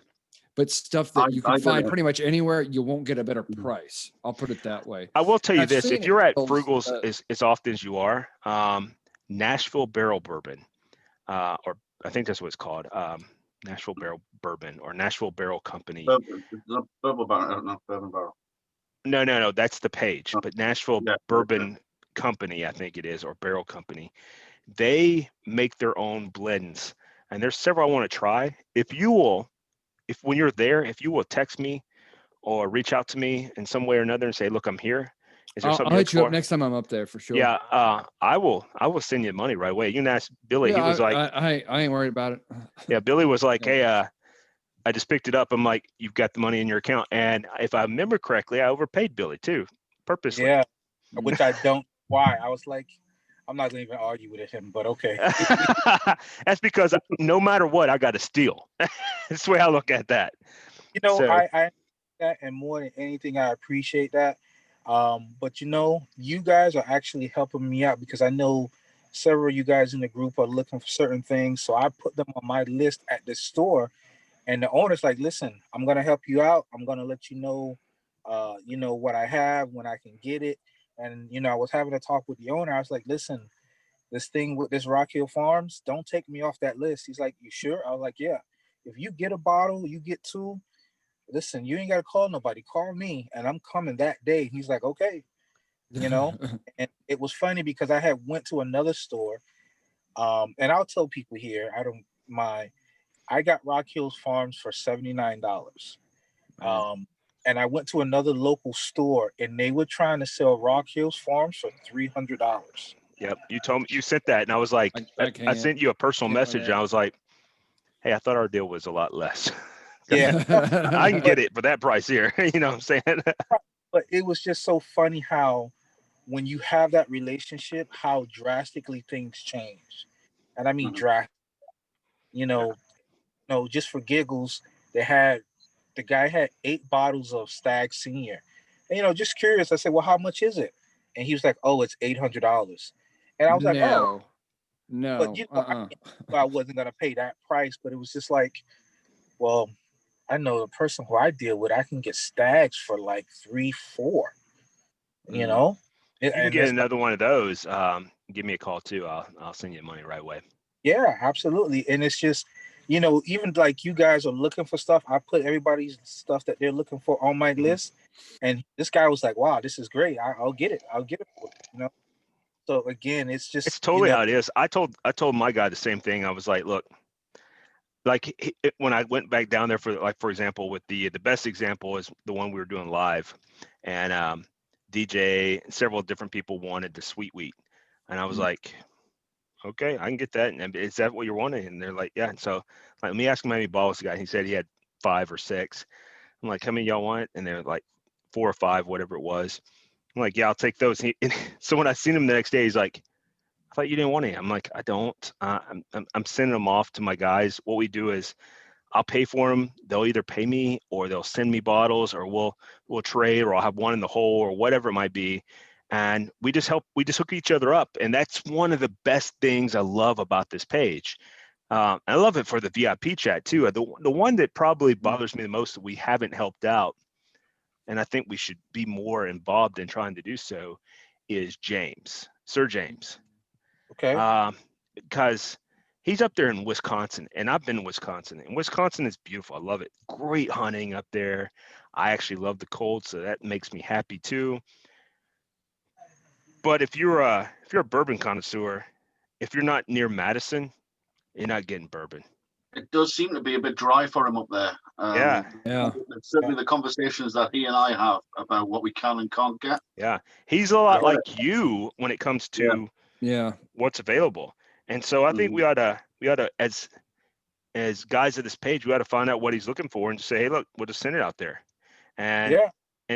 But stuff that you I can get find it. pretty much anywhere, you won't get a better price. I'll put it that way. I will tell you I've this: seen if you're at those, Frugal's as often as you are, Nashville Barrel Bourbon, or I think that's what it's called, Nashville Barrel Bourbon or Nashville Barrel Company. Bourbon barrel, not bourbon barrel. No, that's the page. But Nashville Yeah, Bourbon Company, I think it is, or Barrel Company. They make their own blends, and there's several I want to try. If when you're there, if you will text me or reach out to me in some way or another and say, look, I'm here. Is there I'll something hit you for? up next time I'm up there for sure. Yeah, I will send you money right away. You can ask Billy. Yeah, He was like, I ain't worried about it. yeah, Billy was like, Yeah. hey, I just picked it up. I'm like, you've got the money in your account. And if I remember correctly, I overpaid Billy too, purposely. Yeah, which I don't. Why? I was like, I'm not gonna even argue with him, but okay. That's because no matter what, I got to steal. That's the way I look at that. So- I that, and more than anything, I appreciate that. But you guys are actually helping me out, because I know several of you guys in the group are looking for certain things. So I put them on my list at the store, and the owner's like, listen, I'm gonna help you out. I'm gonna let you know what I have, when I can get it. And I was having a talk with the owner. I was like, listen, this thing with this Rock Hill Farms, don't take me off that list. He's like, you sure? I was like, yeah. If you get a bottle, you get two. Listen, you ain't got to call nobody. Call me, and I'm coming that day. He's like, okay. And it was funny because I had went to another store, and I'll tell people here, I don't mind. I got Rock Hills Farms for $79. And I went to another local store, and they were trying to sell Rock Hills Farms for $300. Yep. You told me, you sent that, and I was like, I sent you a personal can't message, and I was like, hey, I thought our deal was a lot less. Yeah. I can get it for that price here. You know what I'm saying? But it was just so funny how, when you have that relationship, how drastically things change. And I mean drastic. Just for giggles, the guy had 8 bottles of Stag Senior, And just curious. I said, well, how much is it? And he was like, oh, it's $800. And I was like, oh, but I wasn't gonna pay that price. But it was just like, well, I know the person who I deal with, I can get stags for like 3, 4. You know, you can get another one of those. Give me a call too. I'll send you money right away. Yeah, absolutely. And it's just, even like you guys are looking for stuff. I put everybody's stuff that they're looking for on my list, and this guy was like, "Wow, this is great. I'll get it. I'll get it for you." So again, it's totally how it is. I told my guy the same thing. I was like, look, like when I went back down there for example, with the best example is the one we were doing live, and DJ and several different people wanted the sweet wheat, and I was like, okay, I can get that. And is that what you're wanting? And they're like, yeah. And so let me ask him how many bottles he got. He said he had 5 or 6. I'm like, how many y'all want? And they're like 4 or 5, whatever it was. I'm like, yeah, I'll take those. And so when I seen him the next day, he's like, I thought you didn't want any. I'm like, I don't. I'm sending them off to my guys. What we do is I'll pay for them. They'll either pay me or they'll send me bottles, or we'll trade, or I'll have one in the hole, or whatever it might be. And we just hook each other up. And that's one of the best things I love about this page. I love it for the VIP chat too. The one that probably bothers me the most that we haven't helped out, and I think we should be more involved in trying to do so, is Sir James. Okay. Because he's up there in Wisconsin, and I've been in Wisconsin, and Wisconsin is beautiful. I love it. Great hunting up there. I actually love the cold, so that makes me happy too. But if you're a bourbon connoisseur, if you're not near Madison, you're not getting bourbon. It does seem to be a bit dry for him up there. Yeah. Certainly the conversations that he and I have about what we can and can't get. Yeah. He's a lot like you when it comes to what's available. And so I think we ought to as guys of this page, we ought to find out what he's looking for and just say, hey, look, we'll just send it out there. And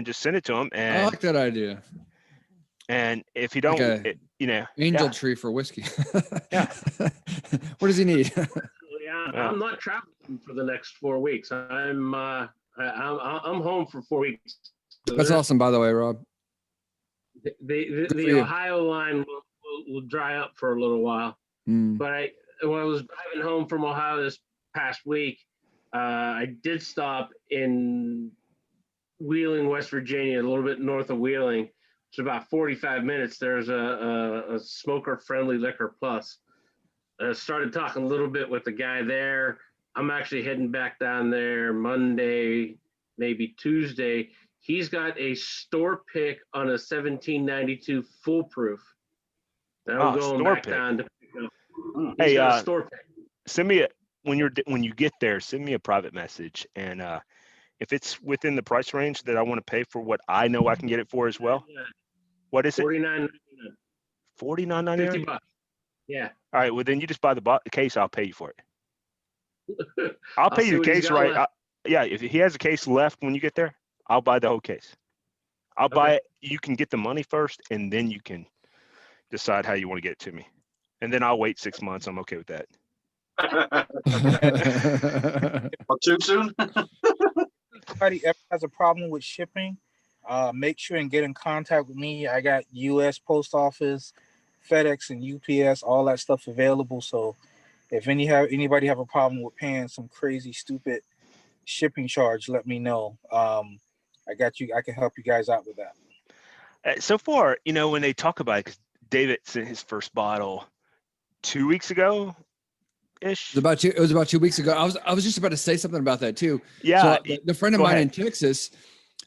just send it to him. And I like that idea. And if he don't, angel tree for whiskey. Yeah. What does he need? I'm not traveling for the next 4 weeks. I'm home for 4 weeks. So that's awesome, by the way, Rob. The Ohio line will dry up for a little while. But when I was driving home from Ohio this past week, I did stop in Wheeling, West Virginia, a little bit north of Wheeling. It's about 45 minutes. There's a smoker-friendly liquor plus. Started talking a little bit with the guy there. I'm actually heading back down there Monday, maybe Tuesday. He's got a store pick on a 1792 foolproof. I'm going back down to pick up. Hey, store pick. Send me when you get there. Send me a private message, and if it's within the price range that I want to pay for what I know I can get it for as well. What is it? $49.99. $49.99. $50. Yeah. All right. Well, then you just buy the case. I'll pay you for it. I'll pay you the case, right? If he has a case left when you get there, I'll buy the whole case. I'll buy it. You can get the money first, and then you can decide how you want to get it to me. And then I'll wait 6 months. I'm okay with that. Not too soon. Anybody ever has a problem with shipping, make sure and get in contact with me. I got U.S. Post Office, FedEx, and UPS, all that stuff available. So if anybody have a problem with paying some crazy, stupid shipping charge, let me know. I got you. I can help you guys out with that. So far, when they talk about it, because David sent his first bottle 2 weeks ago. Ish. It was about 2 weeks ago. I was just about to say something about that too. Yeah. So the friend of mine in Texas.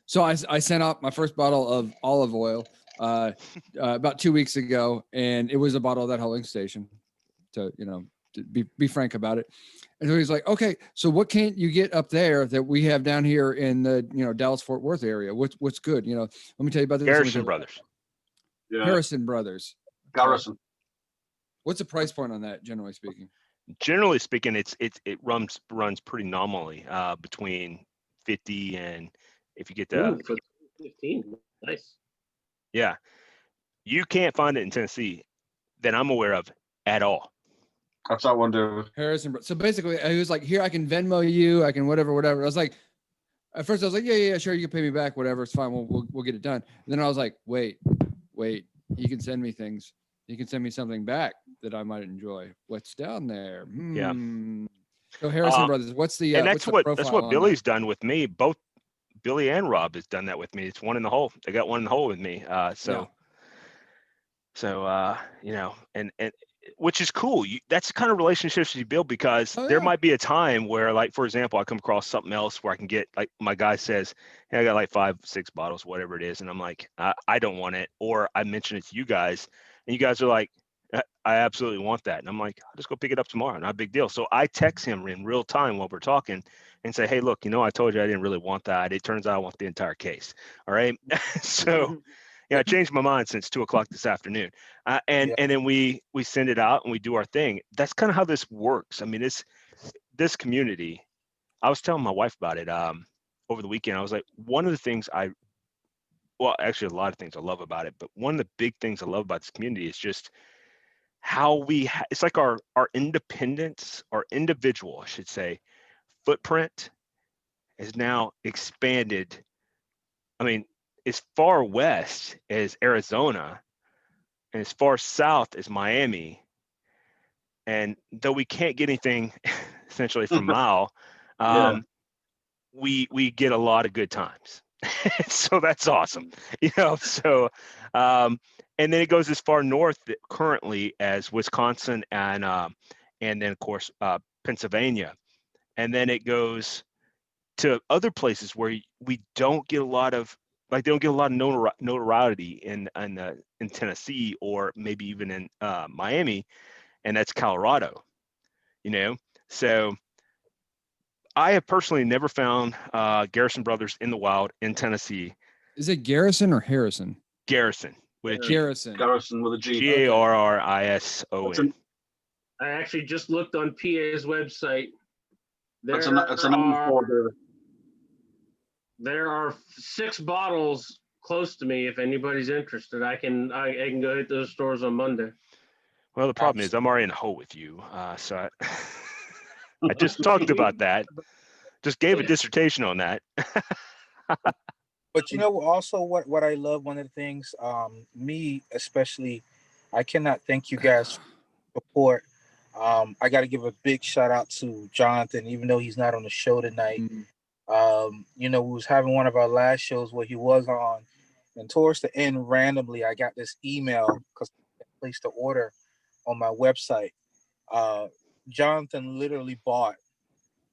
So I sent out my first bottle of olive oil about 2 weeks ago, and it was a bottle of that Hulling station. To be frank about it. And so he's like, okay, so what can't you get up there that we have down here in the Dallas Fort Worth area? What's good? Let me tell you about this. Harrison Brothers. Yeah. Harrison Brothers. Garrison. What's the price point on that, generally speaking? Generally speaking, it runs pretty nominally between 50 and if you get the 15. Nice. Yeah. You can't find it in Tennessee that I'm aware of at all. That's that one, dude. Harrison. So basically, he was like, "Here, I can Venmo you. I can whatever." I was like, At first I was like, yeah, sure, you can pay me back, whatever, it's fine, we'll get it done. And then I was like, wait, you can send me things. You can send me something back that I might enjoy. What's down there? Yeah. So Harrison Brothers, what's the and what's that's the what profile on Billy's that? done with me. Both Billy and Rob has done that with me. It's one in the hole. They got one in the hole with me. You know, and which is cool. That's the kind of relationships you build, because there might be a time where, like, for example, I come across something else where I can get, like, my guy says, hey, I got like 5-6 bottles, whatever it is. And I'm like, I don't want it. Or I mention it to you guys and you guys are like, I absolutely want that. And I'm like, I'll just go pick it up tomorrow. Not a big deal. So I text him in real time while we're talking and say, hey, look, I told you I didn't really want that. It turns out I want the entire case. All right. So I changed my mind since 2:00 this afternoon. And then we send it out and we do our thing. That's kind of how this works. I mean, this community, I was telling my wife about it over the weekend. I was like, one of the things actually a lot of things I love about it, but one of the big things I love about this community is just how it's like our independence, our individual, I should say, footprint has now expanded. I mean, as far west as Arizona and as far south as Miami. And though we can't get anything essentially from Mile, we get a lot of good times. So that's awesome. So and then it goes as far north currently as Wisconsin and then of course Pennsylvania. And then it goes to other places where we don't get a lot of, like, they don't get a lot of notoriety in Tennessee, or maybe even in Miami, and that's Colorado. So I have personally never found Garrison Brothers in the wild in Tennessee. Is it Garrison or Harrison? Garrison with a G. Garrison with a G. Garrison. I actually just looked on PA's website. That's a name for there are 6 bottles close to me. If anybody's interested, I can go hit those stores on Monday. Well, the problem is I'm already in the hole with you, so I just talked about that. Just gave a dissertation on that. But also what I love, one of the things, me especially, I cannot thank you guys for support. I got to give a big shout out to Jonathan, even though he's not on the show tonight. We was having one of our last shows where he was on, and towards the end, randomly, I got this email because I placed the order on my website. Jonathan literally bought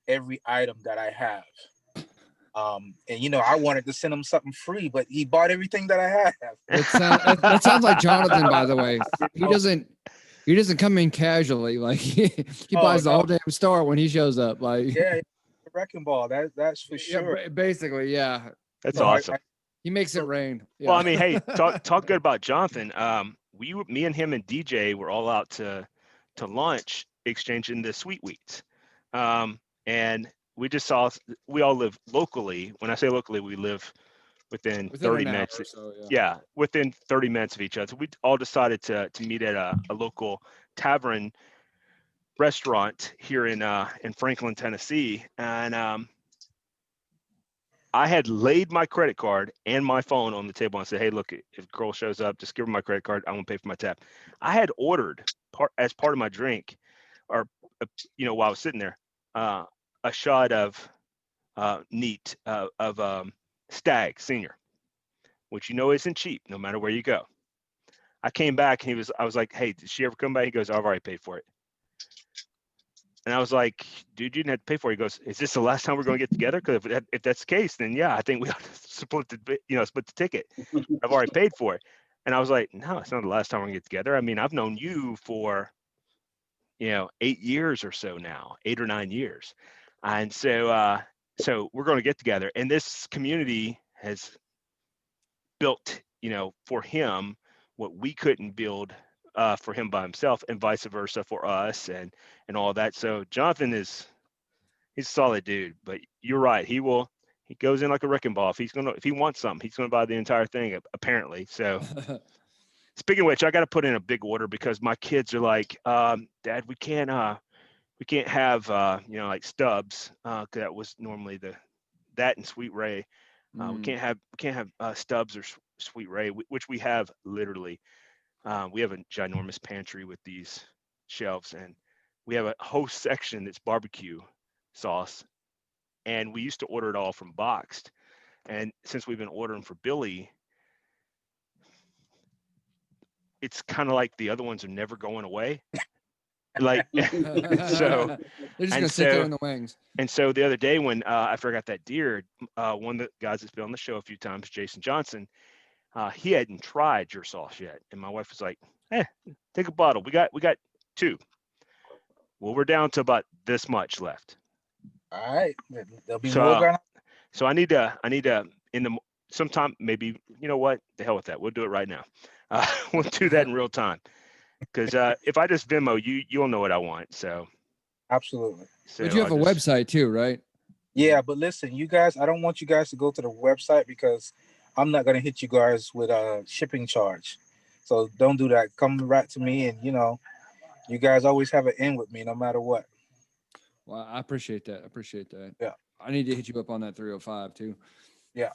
every item that I have. And I wanted to send him something free, but he bought everything that I have. That sounds like Jonathan, by the way. He doesn't come in casually. Like he buys the whole damn store when he shows up. Like the wrecking ball. That's for sure. Yeah, basically, yeah. That's awesome. He makes it rain. Yeah. Well, I mean, hey, talk good about Jonathan. Me and him and DJ were all out to lunch exchanging the sweet wheats. And we just we all live locally. When I say locally, we live within 30 minutes. So, within 30 minutes of each other. So we all decided to meet at a local tavern restaurant here in Franklin, Tennessee. And I had laid my credit card and my phone on the table and said, hey, look, if a girl shows up, just give her my credit card. I'm going to pay for my tab. I had ordered as part of my drink, or, while I was sitting there, a shot of neat of Stag Senior, which isn't cheap no matter where you go. I came back and I was like, hey, did she ever come back? He goes, I've already paid for it. And I was like, dude, you didn't have to pay for it. He goes, is this the last time we're going to get together? Because if that's the case, then yeah, I think we ought to split the ticket. I've already paid for it. And I was like, no, it's not the last time we're going to get together. I mean, I've known you for, 8 years or so now, 8 or 9 years. And so we're going to get together. And this community has built, for him what we couldn't build for him by himself, and vice versa for us and all that. So Jonathan he's a solid dude, but you're right. He goes in like a wrecking ball. If he wants something, he's going to buy the entire thing, apparently. So speaking of which, I got to put in a big order because my kids are like, Dad, we can't have, like Stubbs. 'Cause that was normally that and Sweet Ray. We can't have Stubbs or Sweet Ray, which we have literally. We have a ginormous pantry with these shelves, and we have a whole section that's barbecue sauce, and we used to order it all from boxed. And since we've been ordering for Billy, it's kind of like the other ones are never going away. Like They're just gonna sit there in the wings. And so the other day when after I got that deer, one of the guys that's been on the show a few times, Jason Johnson, he hadn't tried your sauce yet, and my wife was like, take a bottle. We got 2. Well, we're down to about this much left. All right, there'll be more going on. So I need to in the sometime, maybe, you know what, the hell with that, we'll do it right now. We'll do that in real time, because if I just Venmo you, you'll know what I want. So Absolutely. so But you have a website too, right? Yeah, but listen, you guys, I don't want you guys to go to the website because I'm not going to hit you guys with a shipping charge. So don't do that. Come right to me, and you guys always have an in with me no matter what. Well, I appreciate that. Yeah. I need to hit you up on that 305 too. Yeah.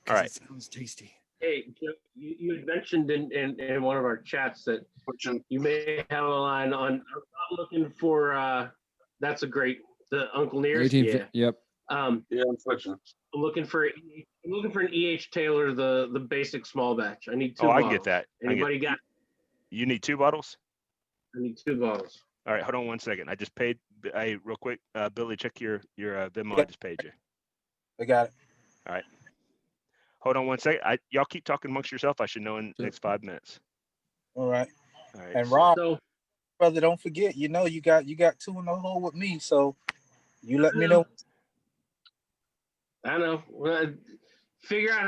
All right. It sounds tasty. Hey, you had mentioned in one of our chats that you may have a line on. I'm looking for. That's a great. The Uncle Nearest. Yeah. Yep. Yeah, unfortunately. I'm looking for an E.H. Taylor, the basic small batch. I need 2 Oh, I bottles. can get that. Anybody got? You need 2 bottles? I need 2 bottles. All right, hold on one second. I just paid. Real quick, Billy, check your Venmo. I just paid you. I got it. All right. Hold on one second. Y'all keep talking amongst yourself. I should know in the next 5 minutes. All right. All right. And Rob, So, brother, don't forget, you got 2 in the hole with me, so you let me know. I know. Well, figure out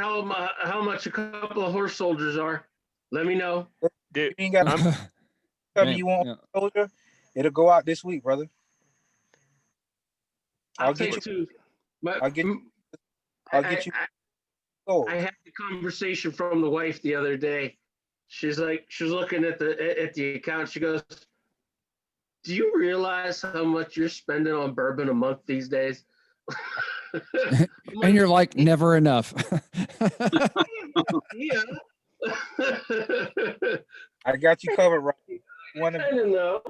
how much a couple of horse soldiers are. Let me know. Dude, You ain't got tell me you want a soldier. It'll go out this week, brother. I'll take 2. But I'll get you. I had the conversation from the wife the other day. She was looking at the account. She goes, "Do you realize how much you're spending on bourbon a month these days?" And you're like, never enough. Yeah. I got you covered, right? I don't know.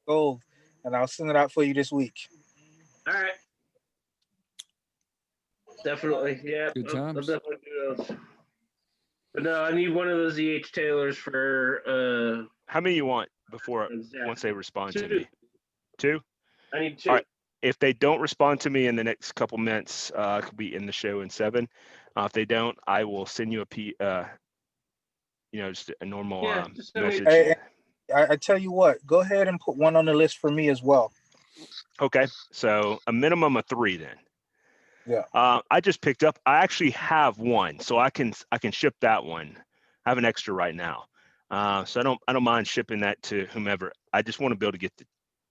Gold, and I'll send it out for you this week. All right. Definitely, yeah. Good I'll times. definitely do those. But no, I need one of those E.H. Taylors for. How many you want before once they respond to 2. me? 2? I need 2. All right. If they don't respond to me in the next couple minutes, I could be in the show in 7. If they don't, I will send you just a normal message. Hey, I tell you what, go ahead and put 1 on the list for me as well. Okay, so a minimum of 3 then. Yeah. I just picked up. I actually have 1, so I can ship that one. I have an extra right now, so I don't mind shipping that to whomever. I just want to be able to get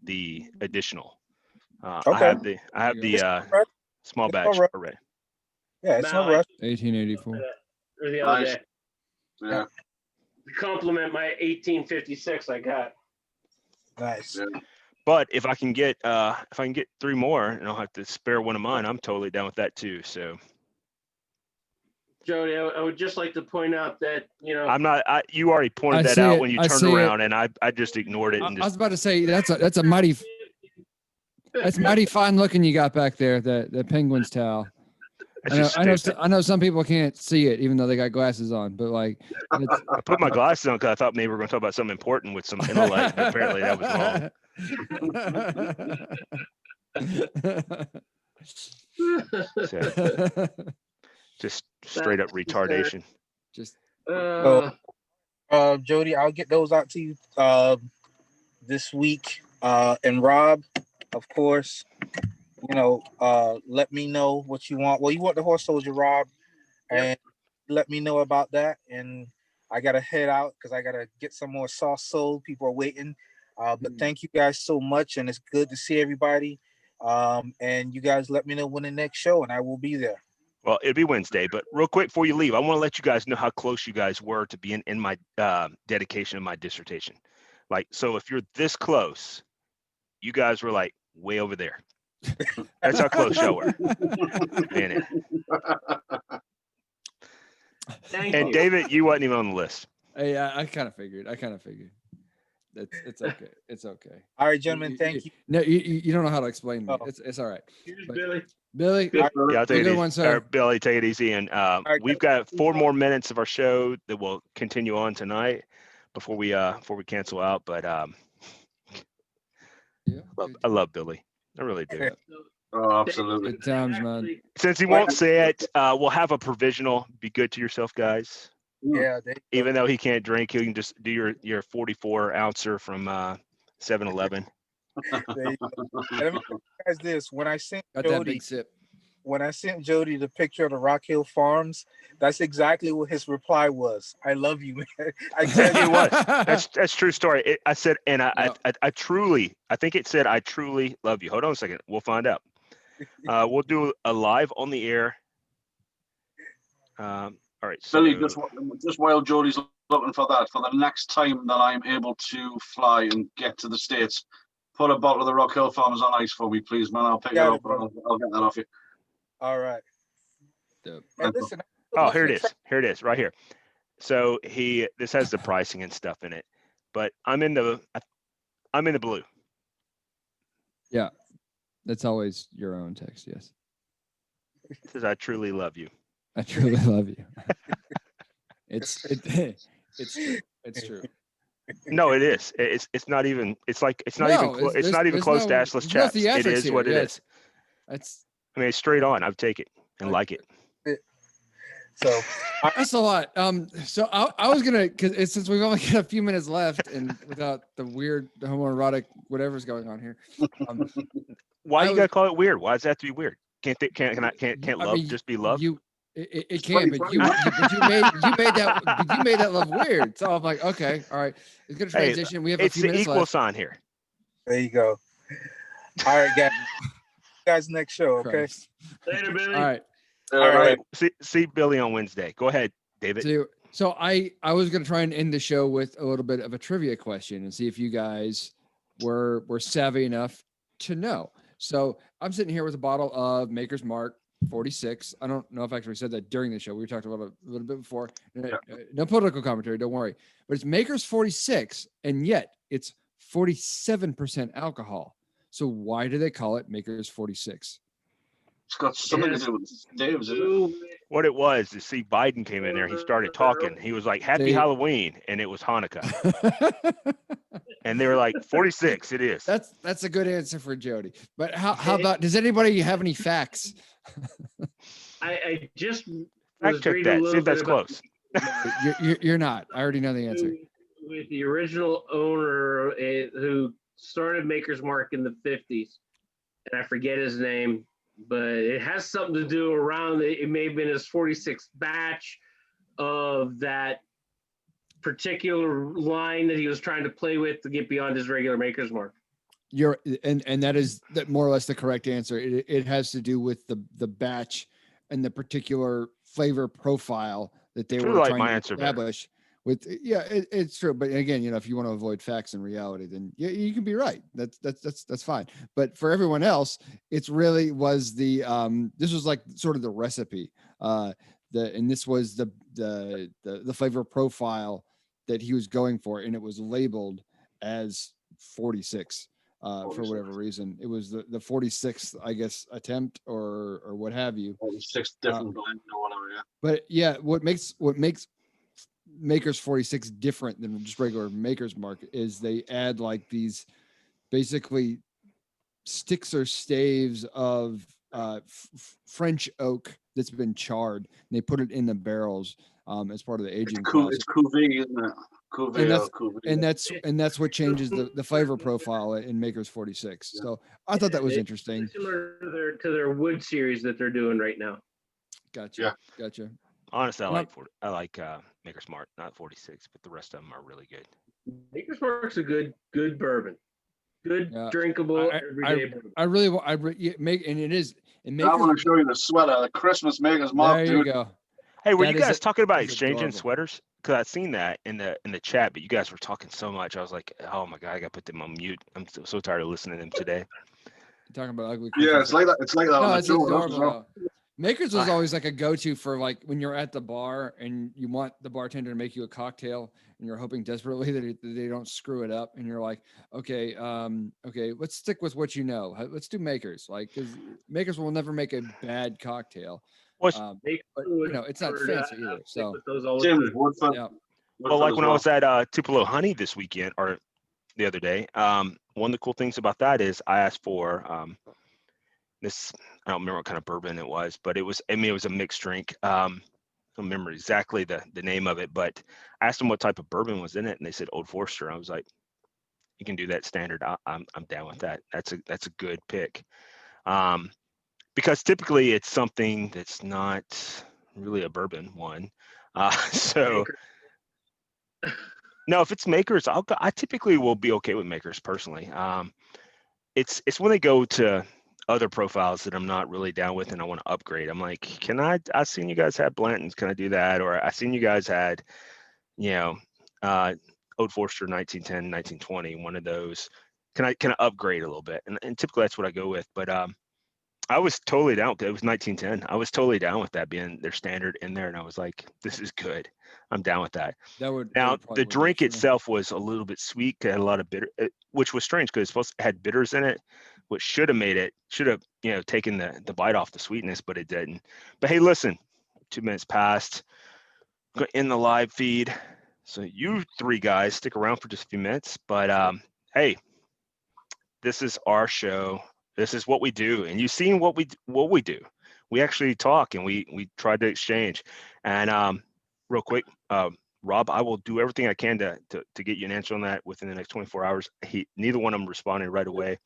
the additional. Okay. I have the small batch already. Yeah, it's no rush. 1884. Or the other day. Yeah. To compliment my 1856 I got. Nice. Yeah. But if I can get 3 more and I'll have to spare 1 of mine, I'm totally down with that too. So Jody, I would just like to point out that, I'm not. You already pointed that out when you turned around, and I just ignored it. And I was about to say that's a mighty fine looking you got back there. The Penguins towel. I know some people can't see it even though they got glasses on, but like I put my glasses on because I thought maybe we were going to talk about something important with some intellect. But apparently that was wrong. So, just straight up retardation. Just Jody, I'll get those out to you this week. And Rob, of course, let me know what you want. Well, you want the horse soldier, Rob, and let me know about that. And I gotta head out because I gotta get some more sauce sold. People are waiting. But thank you guys so much, and it's good to see everybody. And you guys let me know when the next show, and I will be there. Well, it'll be Wednesday, but real quick before you leave, I want to let you guys know how close you guys were to being in my dedication of my dissertation. Like, so if you're this close, you guys were like way over there. That's how close y'all were. Man, Thank and you. David, you wasn't even on the list. Hey, I kind of figured. It's okay. It's okay. All right, gentlemen, thank you. No, you don't know how to explain me. Oh. It's all right. Here's But- Billy. Billy, Good. Yeah, I'll take Good it easy. one, sir. Or Billy, take it easy. And right, we've got 4 more minutes of our show that will continue on tonight before we cancel out. But yeah, I love Billy. I really do. Oh, absolutely. Good times, man. Since he won't say it, we'll have a provisional. Be good to yourself, guys. Yeah, Even though he can't drink, he can just do your 44 ouncer from 7-Eleven. there you go. And let me tell you guys this: when I sent Got that Jody, big sip. the picture of the Rock Hill Farms, that's exactly what his reply was. I love you, man. I tell It you, was. That's true story. I said, and Yeah. I truly, I think it said, I truly love you. Hold on a second. We'll find out. We'll do a live on the air. All right. So Billy, just while Jody's looking for that, for the next time that I'm able to fly and get to the States, put a bottle of the Rock Hill Farmers on ice for me, please, man. I'll pick it Got it, up. bro. I'll get that off you. all right. Dope. And listen, oh, here it is. Here it is, right here. So this has the pricing and stuff in it, but I'm in the blue. Yeah, that's always your own text. Yes, It says, I truly love you. I truly love you. It's true. It's true. No, it is. It's not even. It's like it's not No, even. It's not even there's close to no- assless there's no chaps. It theatrics is here. what it Yeah, is. That's I mean, it's straight on. I'll take it and like it. so that's a lot. So I was gonna, because since we've only got a few minutes left, and without the weird homoerotic whatever's going on here, Why I you was- gotta call it weird? Why does that have to be weird? Can't I love mean, just be love? It can, but you made that love weird. So I'm like, okay, all right, it's gonna Hey, transition. We have a It's few the minutes equal left. sign here. there you go. All right, guys, next show, okay? Christ. Later, Billy. All right. All right. See Billy on Wednesday. Go ahead, David. So I was gonna try and end the show with a little bit of a trivia question and see if you guys were savvy enough to know. So I'm sitting here with a bottle of Maker's Mark 46. I don't know if I actually said that during the show. We talked about it a little bit before. No political commentary, don't worry. But it's Maker's 46, and yet it's 47% alcohol. So why do they call it Maker's 46? It's got something to do with Dave's, isn't it? What it was is, see, Biden came in there. He started talking. He was like, "Happy See- Halloween," and it was Hanukkah. And they were like, 46. It is. That's a good answer for Jody. But how about, does anybody have any facts? I just Fact was check reading a that. See little if that's bit about close. You're not. I already know the answer. with the original owner who started Maker's Mark in the 50s, and I forget his name, but it has something to do around it may have been his 46th batch of that particular line that he was trying to play with to get beyond his regular Maker's Mark. And that is more or less the correct answer. It has to do with the batch and the particular flavor profile that they Sort were of like trying my to answer better. establish. It's true. But again, if you want to avoid facts and reality, then you can be right. That's fine. But for everyone else, it's really was the this was like sort of the recipe. And this was the flavor profile that he was going for, and it was labeled as 46 for whatever reason. It was the 46th, I guess, attempt or what have you. 6 different blends or whatever, yeah. But yeah, what makes Maker's 46 different than just regular Maker's Mark is they add like these basically sticks or staves of French oak that's been charred, and they put it in the barrels as part of the aging process. It's cuvee, isn't it? And that's what changes the flavor profile in Maker's 46. Yeah. So I thought that was interesting. Similar to their wood series that they're doing right now. Gotcha. Honestly, Well- I like Maker's Mark, not 46, but the rest of them are really good. Maker's Mark's a good bourbon, good Yeah. drinkable everyday bourbon. I really make, and it is. And I want to Maker's, show you the sweater, the Christmas Maker's Mark, there you dude. go. Hey, were That you is guys talking about that is exchanging adorable. sweaters? Because I seen that in the chat, but you guys were talking so much. I was like, oh my god, I got to put them on mute. I'm so tired of listening to them today. talking about ugly. Yeah, Christmas. it's like that. It's like that No, on the it's show. adorable. As well. Though. Makers was always like a go-to for like when you're at the bar and you want the bartender to make you a cocktail and you're hoping desperately that they don't screw it up and you're like, okay, let's stick with what you know. Let's do Makers, like because Makers will never make a bad cocktail. What's Make But food you know, it's not for, fancy stick either. So with those all the James time. Woodford. yeah, well, like when I was at Tupelo Honey this weekend or the other day, one of the cool things about that is I asked for this. I don't remember what kind of bourbon it was, but it was. I mean, it was a mixed drink. I don't remember exactly the name of it, but I asked them what type of bourbon was in it, and they said Old Forester. I was like, you can do that standard. I'm down with that. That's a good pick. Because typically it's something that's not really a bourbon one. So no, if it's Makers, I typically will be okay with Makers personally. It's when they go to other profiles that I'm not really down with and I want to upgrade. I'm like, I seen you guys had Blanton's, can I do that? Or I seen you guys had, Old Forester 1910, 1920, one of those. Can I upgrade a little bit? And typically that's what I go with. But I was totally down with it. It was 1910. I was totally down with that being their standard in there. And I was like, this is good. I'm down with that. Now, the drink itself was a little bit sweet. It had a lot of bitter, which was strange because it had bitters in it, which should have taken the bite off the sweetness, but it didn't. But hey, listen, 2 minutes passed. In the live feed. So you three guys stick around for just a few minutes. But hey, this is our show. This is what we do, and you've seen what we do. We actually talk and we try to exchange. And real quick, Rob, I will do everything I can to get you an answer on that within the next 24 hours. Neither one of them responded right away.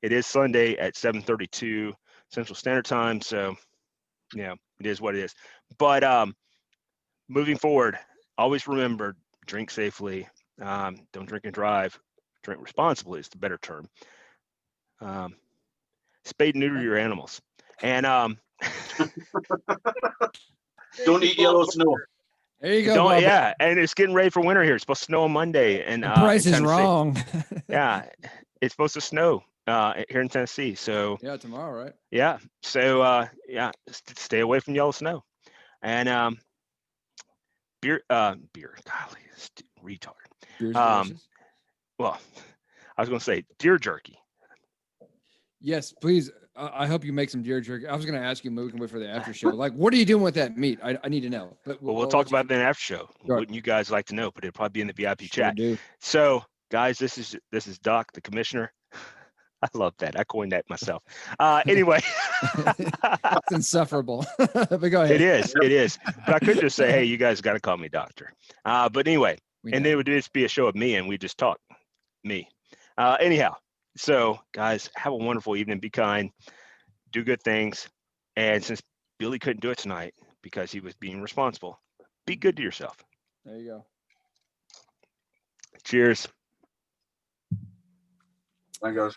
It is Sunday at 7:32 Central Standard Time, so it is what it is. But moving forward, always remember, drink safely. Don't drink and drive. Drink responsibly is the better term. Spade and neuter your animals. And don't eat yellow snow. There you go. Bob. Yeah, and it's getting ready for winter here. It's supposed to snow on Monday, and the price is wrong. Yeah, it's supposed to snow here in Tennessee. So yeah, tomorrow, right? Yeah. So stay away from yellow snow. And beer. Golly, retard. Beer's delicious. Well, I was going to say deer jerky. Yes, please. I hope you make some deer jerky. I was going to ask you, we can wait for the after show. Like, what are you doing with that meat? I need to know. But we'll talk about that in the after show. Sure. Wouldn't you guys like to know? But it'll probably be in the VIP chat. Do. So, guys, this is Doc, the commissioner. I love that. I coined that myself. Anyway, it's insufferable. But go ahead. It is. But I could just say, hey, you guys got to call me doctor. But anyway, and then it would just be a show of me, and we just talk. Me. Anyhow. So, guys, have a wonderful evening. Be kind, do good things. And since Billy couldn't do it tonight because he was being responsible, be good to yourself. There you go. Cheers. Thank you, guys.